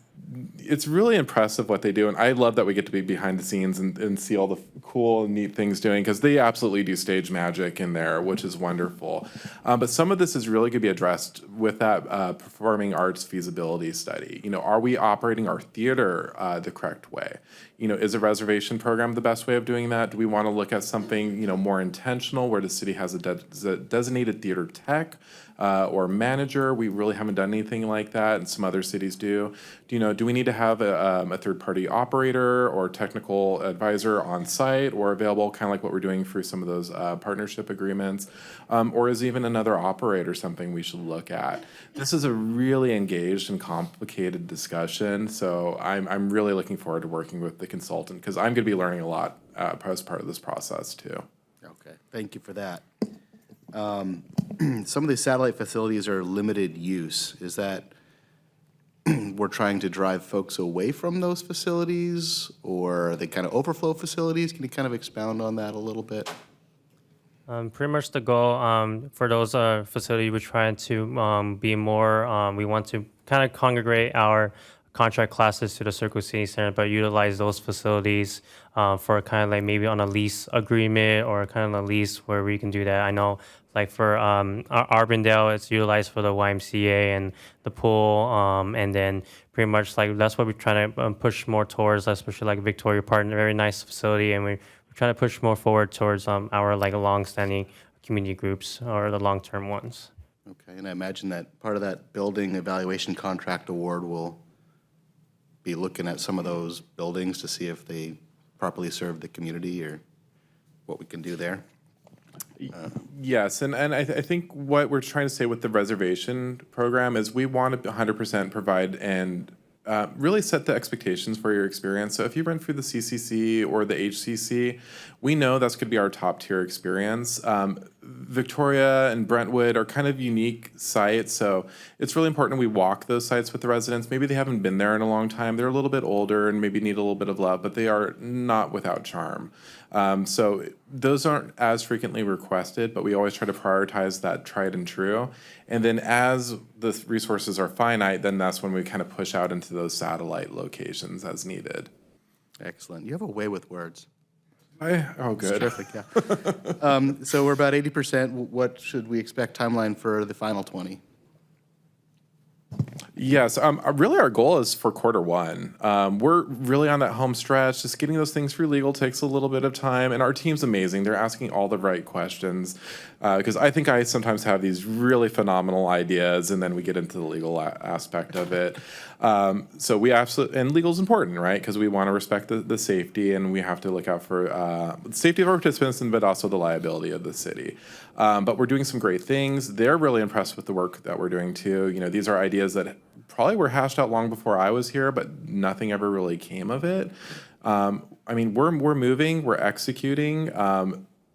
it's really impressive what they do, and I love that we get to be behind the scenes and see all the cool and neat things doing, because they absolutely do stage magic in there, which is wonderful. But some of this is really going to be addressed with that performing arts feasibility study. Are we operating our theater the correct way? Is a reservation program the best way of doing that? Do we want to look at something more intentional, where the city has a designated theater tech or manager? We really haven't done anything like that, and some other cities do. Do we need to have a third-party operator or technical advisor on site or available, kind of like what we're doing through some of those partnership agreements? Or is even another operator something we should look at? This is a really engaged and complicated discussion, so I'm really looking forward to working with the consultant, because I'm going to be learning a lot as part of this process too. Okay, thank you for that. Some of these satellite facilities are limited use. Is that we're trying to drive folks away from those facilities, or are they kind of overflow facilities? Can you kind of expound on that a little bit? Pretty much the goal for those facilities, we're trying to be more, we want to kind of congregate our contract classes to the Circle City Center, but utilize those facilities for kind of like maybe on a lease agreement or kind of a lease where we can do that. I know like for Arbondale, it's utilized for the YMCA and the pool, and then pretty much like that's what we're trying to push more towards, especially like Victoria Park, a very nice facility, and we're trying to push more forward towards our like long-standing community groups or the long-term ones. Okay, and I imagine that part of that building evaluation contract award will be looking at some of those buildings to see if they properly serve the community or what we can do there. Yes, and I think what we're trying to say with the reservation program is we want to 100% provide and really set the expectations for your experience. So if you rent through the CCC or the HCC, we know that's going to be our top tier experience. Victoria and Brentwood are kind of unique sites, so it's really important we walk those sites with the residents. Maybe they haven't been there in a long time. They're a little bit older and maybe need a little bit of love, but they are not without charm. So those aren't as frequently requested, but we always try to prioritize that tried and true. And then as the resources are finite, then that's when we kind of push out into those satellite locations as needed. Excellent. You have a way with words. Oh, good. It's terrific, yeah. So we're about 80%. What should we expect timeline for the final 20? Yes, really our goal is for Q1. We're really on that home stretch. Just getting those things through legal takes a little bit of time, and our team's amazing. They're asking all the right questions because I think I sometimes have these really phenomenal ideas, and then we get into the legal aspect of it. So we absolutely, and legal's important, right? Because we want to respect the safety, and we have to look out for the safety of our participants, but also the liability of the city. But we're doing some great things. They're really impressed with the work that we're doing too. You know, these are ideas that probably were hashed out long before I was here, but nothing ever really came of it. I mean, we're moving, we're executing,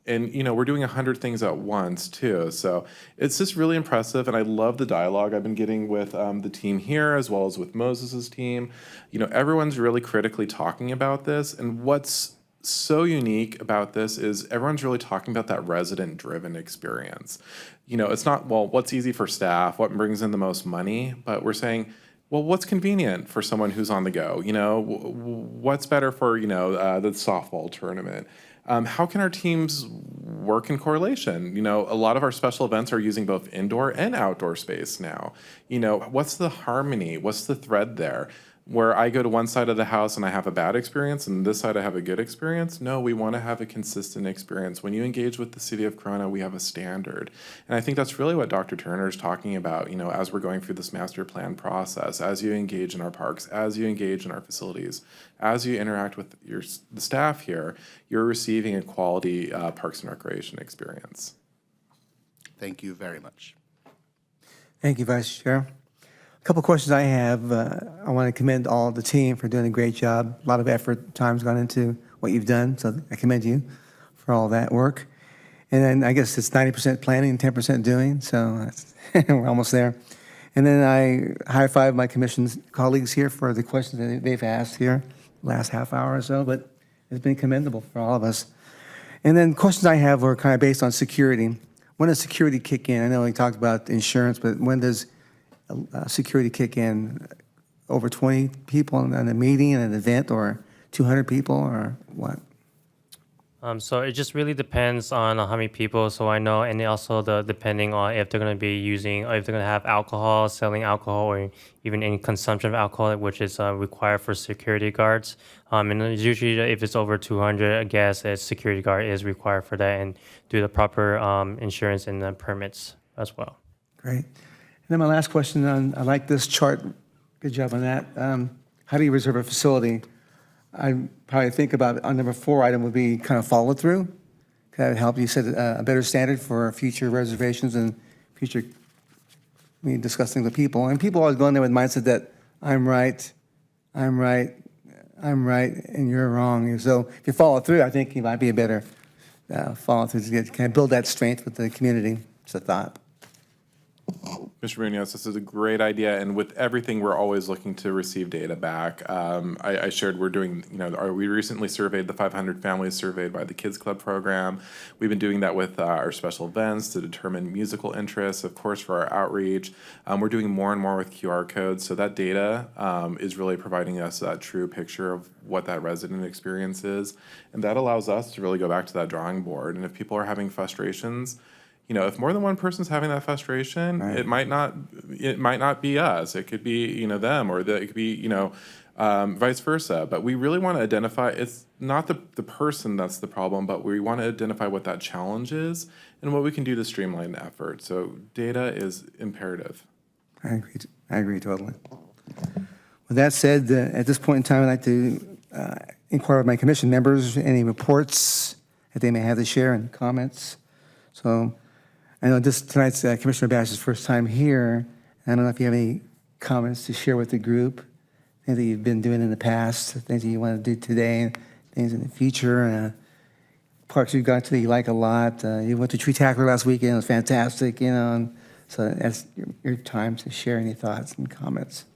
and you know, we're doing 100 things at once too. So it's just really impressive, and I love the dialogue I've been getting with the team here as well as with Moses's team. You know, everyone's really critically talking about this, and what's so unique about this is everyone's really talking about that resident-driven experience. You know, it's not, well, what's easy for staff, what brings in the most money, but we're saying, well, what's convenient for someone who's on the go? You know, what's better for, you know, the softball tournament? How can our teams work in correlation? You know, a lot of our special events are using both indoor and outdoor space now. You know, what's the harmony? What's the thread there? Where I go to one side of the house and I have a bad experience, and this side I have a good experience. No, we want to have a consistent experience. When you engage with the city of Corona, we have a standard. And I think that's really what Dr. Turner is talking about, you know, as we're going through this master plan process, as you engage in our parks, as you engage in our facilities, as you interact with the staff here, you're receiving a quality Parks and Recreation experience. Thank you very much. Thank you, Vice Chair. A couple questions I have. I want to commend all the team for doing a great job. A lot of effort, time's gone into what you've done, so I commend you for all that work. And then I guess it's 90% planning and 10% doing, so we're almost there. And then I high five my commission's colleagues here for the questions that they've asked here last half hour or so, but it's been commendable for all of us. And then questions I have were kind of based on security. When does security kick in? I know we talked about insurance, but when does security kick in? Over 20 people in a meeting, an event, or 200 people, or what? So it just really depends on how many people. So I know, and also depending on if they're going to be using, or if they're going to have alcohol, selling alcohol, or even any consumption of alcohol, which is required for security guards. And usually, if it's over 200, I guess a security guard is required for that, and do the proper insurance and the permits as well. Great. And then my last question, I like this chart. Good job on that. How do you reserve a facility? I probably think about on number 4 item would be kind of follow through. That would help. You said a better standard for future reservations and future, discussing with people. And people always go in there with mindset that I'm right, and you're wrong. And so if you follow through, I think you might be a better follow through to kind of build that strength with the community. It's a thought. Mr. Munoz, this is a great idea, and with everything, we're always looking to receive data back. I shared we're doing, we recently surveyed the 500 families surveyed by the Kids Club program. We've been doing that with our special events to determine musical interests, of course, for our outreach. We're doing more and more with QR codes, so that data is really providing us that true picture of what that resident experience is, and that allows us to really go back to that drawing board. And if people are having frustrations, if more than one person's having that frustration, right, it might not be us. It could be, them, or it could be, vice versa. But we really want to identify, it's not the person that's the problem, but we want to identify what that challenge is and what we can do to streamline the effort. So data is imperative. I agree totally. With that said, at this point in time, I'd like to inquire with my commission members, any reports that they may have to share and comments. So I know tonight's Commissioner Bash's first time here. I don't know if you have any comments to share with the group, things that you've been doing in the past, things that you want to do today, things in the future, parks you've gone to that you like a lot. You went to Tree Tackler last weekend, it was fantastic, and so that's your time to share any thoughts and comments.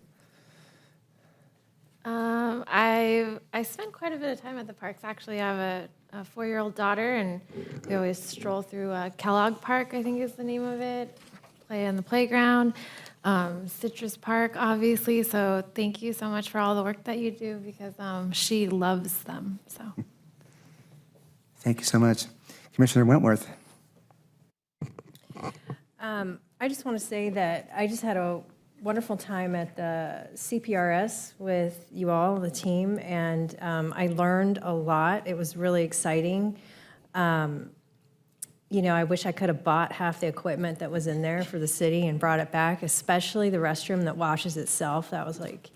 I spent quite a bit of time at the parks. Actually, I have a 4-year-old daughter, and we always stroll through Kellogg Park, I think is the name of it, play on the playground, Citrus Park, obviously. So thank you so much for all the work that you do, because she loves them. So thank you so much. Commissioner Wentworth. I just want to say that I just had a wonderful time at the CPRS with you all, the team, and I learned a lot. It was really exciting. You know, I wish I could have bought half the equipment that was in there for the city and brought it back, especially the restroom that washes itself. That was like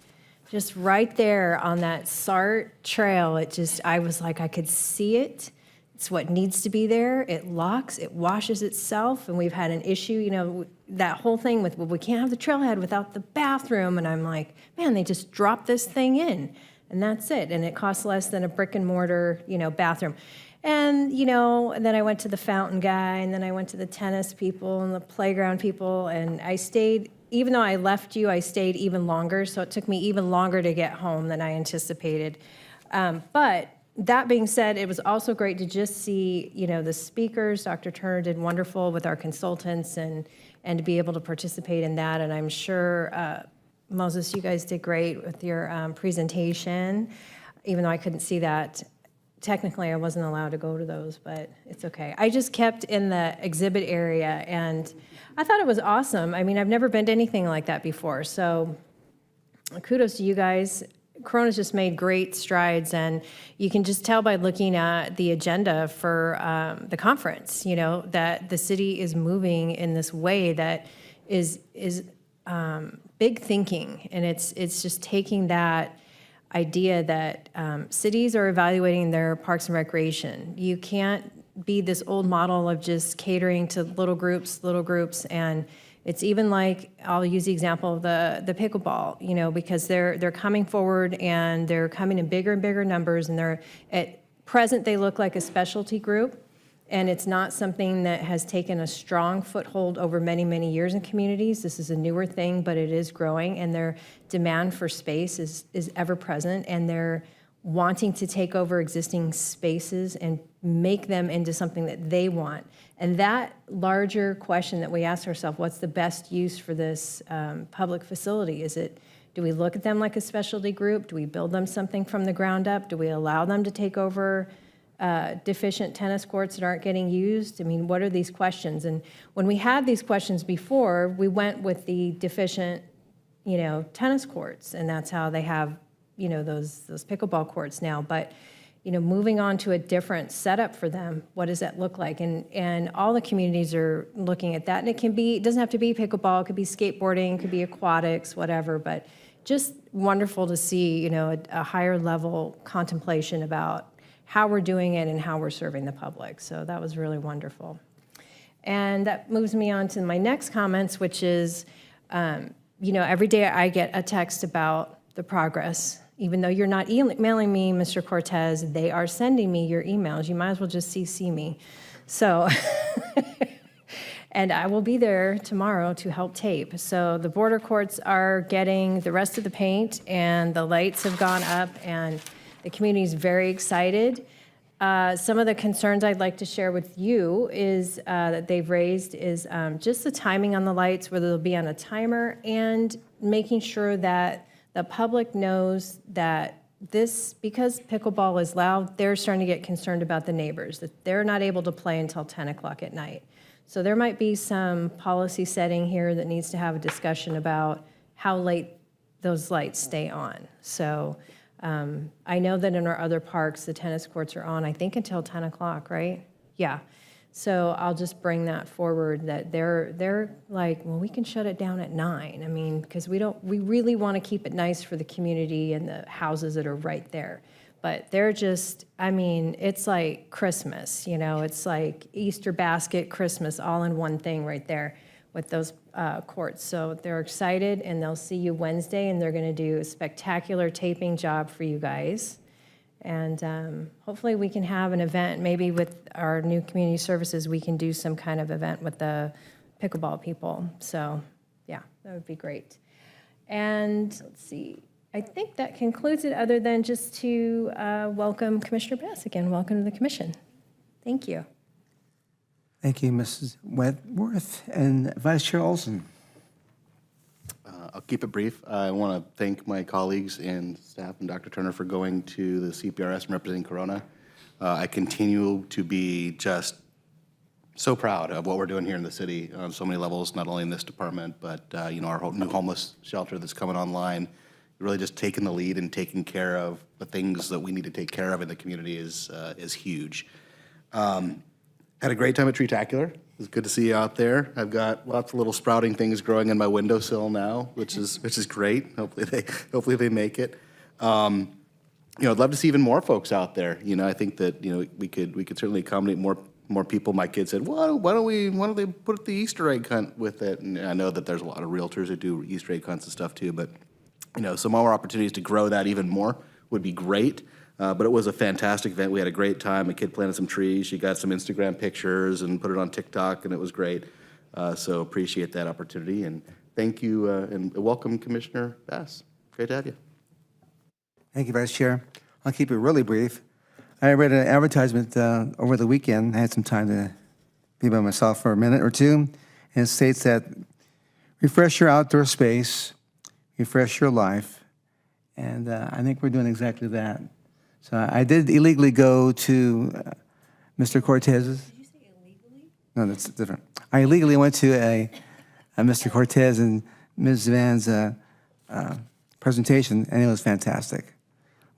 just right there on that SART trail. I was like, I could see it. It's what needs to be there. It locks, it washes itself, and we've had an issue, you know, that whole thing with, well, we can't have the trailhead without the bathroom, and I'm like, man, they just dropped this thing in, and that's it, and it costs less than a brick and mortar, you know, bathroom. And, you know, then I went to the fountain guy, and then I went to the tennis people and the playground people, and I stayed, even though I left you, I stayed even longer, so it took me even longer to get home than I anticipated. But that being said, it was also great to just see, you know, the speakers. Dr. Turner did wonderful with our consultants and to be able to participate in that. And I'm sure, Moses, you guys did great with your presentation, even though I couldn't see that. Technically, I wasn't allowed to go to those, but it's okay. I just kept in the exhibit area, and I thought it was awesome. I mean, I've never been to anything like that before, so kudos to you guys. Corona's just made great strides, and you can just tell by looking at the agenda for the conference, you know, that the city is moving in this way that is big thinking, and it's just taking that idea that cities are evaluating their parks and recreation. You can't be this old model of just catering to little groups, and it's even like, I'll use the example of the pickleball, you know, because they're coming forward and they're coming in bigger and bigger numbers, and they're at present they look like a specialty group, and it's not something that has taken a strong foothold over many, many years in communities. This is a newer thing, but it is growing, and their demand for space is ever present, and they're wanting to take over existing spaces and make them into something that they want. And that larger question that we ask ourselves, what's the best use for this public facility? Do we look at them like a specialty group? Do we build them something from the ground up? Do we allow them to take over deficient tennis courts that aren't getting used? I mean, what are these questions? And when we had these questions before, we went with the deficient, you know, tennis courts, and that's how they have, you know, those pickleball courts now. But, you know, moving on to a different setup for them, what does that look like? And all the communities are looking at that. And it doesn't have to be pickleball, it could be skateboarding, it could be aquatics, whatever. But just wonderful to see, you know, a higher level contemplation about how we're doing it and how we're serving the public. So that was really wonderful. And that moves me on to my next comments, which is, you know, every day I get a text about the progress. Even though you're not emailing me, Mr. Cortez, they are sending me your emails. You might as well just CC me. So, and I will be there tomorrow to help tape. So the border courts are getting the rest of the paint, and the lights have gone up, and the community is very excited. Some of the concerns I'd like to share with you is that they've raised is just the timing on the lights, whether they'll be on a timer, and making sure that the public knows that this, because pickleball is loud, they're starting to get concerned about the neighbors, that they're not able to play until 10 o'clock at night. So there might be some policy setting here that needs to have a discussion about how late those lights stay on. So I know that in our other parks, the tennis courts are on, I think, until 10 o'clock, right? Yeah. So I'll just bring that forward, that they're like, well, we can shut it down at 9. I mean, because we really want to keep it nice for the community and the houses that are right there. But they're just, I mean, it's like Christmas, you know, it's like Easter basket, Christmas, all in one thing right there with those courts. So they're excited, and they'll see you Wednesday, and they're going to do a spectacular taping job for you guys. And hopefully we can have an event, maybe with our new community services, we can do some kind of event with the pickleball people. So yeah, that would be great. And let's see, I think that concludes it, other than just to welcome Commissioner Bass again. Welcome to the commission. Thank you. Thank you, Mrs. Wentworth. And Vice Chair Olson. I'll keep it brief. I want to thank my colleagues and staff and Dr. Turner for going to the CPRS and representing Corona. I continue to be just so proud of what we're doing here in the city on so many levels, not only in this department, but, our new homeless shelter that's coming online. Really just taking the lead and taking care of the things that we need to take care of in the community is huge. Had a great time at Treetacular. It was good to see you out there. I've got lots of little sprouting things growing in my windowsill now, which is great. Hopefully they make it. I'd love to see even more folks out there. I think that we could certainly accommodate more people. My kids said, why don't they put the Easter egg hunt with it? And I know that there's a lot of realtors that do Easter egg hunts and stuff too, but some more opportunities to grow that even more would be great. But it was a fantastic event. We had a great time. A kid planted some trees. She got some Instagram pictures and put it on TikTok, and it was great. So appreciate that opportunity. And thank you, and welcome, Commissioner Bass. Great to have you. Thank you, Vice Chair. I'll keep it really brief. I read an advertisement over the weekend. I had some time to be by myself for a minute or two. And it states that refresh your outdoor space, refresh your life. And I think we're doing exactly that. So I did illegally go to Mr. Cortez's. Did you say illegally? No, that's different. I illegally went to a Mr. Cortez and Ms. Van's presentation, and it was fantastic.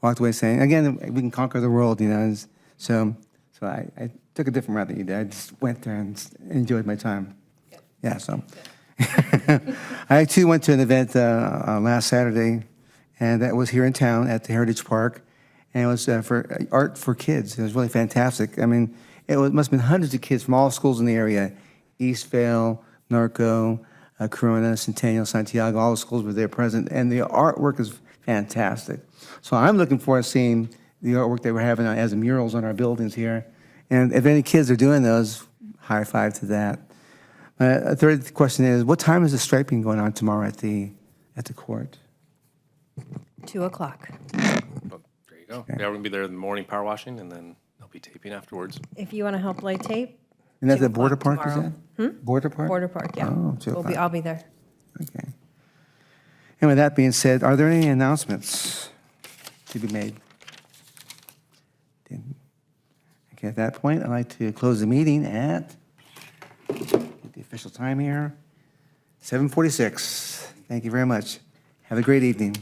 Walked away saying, again, we can conquer the world, and so I took a different route than you did. I just went there and enjoyed my time. Yeah, so. I, too, went to an event last Saturday, and that was here in town at the Heritage Park. And it was for art for kids. It was really fantastic. I mean, must have been hundreds of kids from all schools in the area. Eastvale, Norco, Corona, Centennial, Santiago, all the schools were there present. And the artwork is fantastic. So I'm looking forward to seeing the artwork they were having as murals on our buildings here. And if any kids are doing those, high five to that. A third question is, what time is the striping going on tomorrow at the court? 2 o'clock. There you go. Yeah, we're gonna be there in the morning power washing, and then they'll be taping afterwards. If you want to help lay tape. And that's 2 at Border o'clock Park, is tomorrow. that? Border Park? Border Park, yeah. Oh, 2 o'clock. I'll be there. Okay. And with that being said, are there any announcements to be made? Okay, at that point, I'd like to close the meeting at, get the official time here, 7:46. Thank you very much. Have a great evening.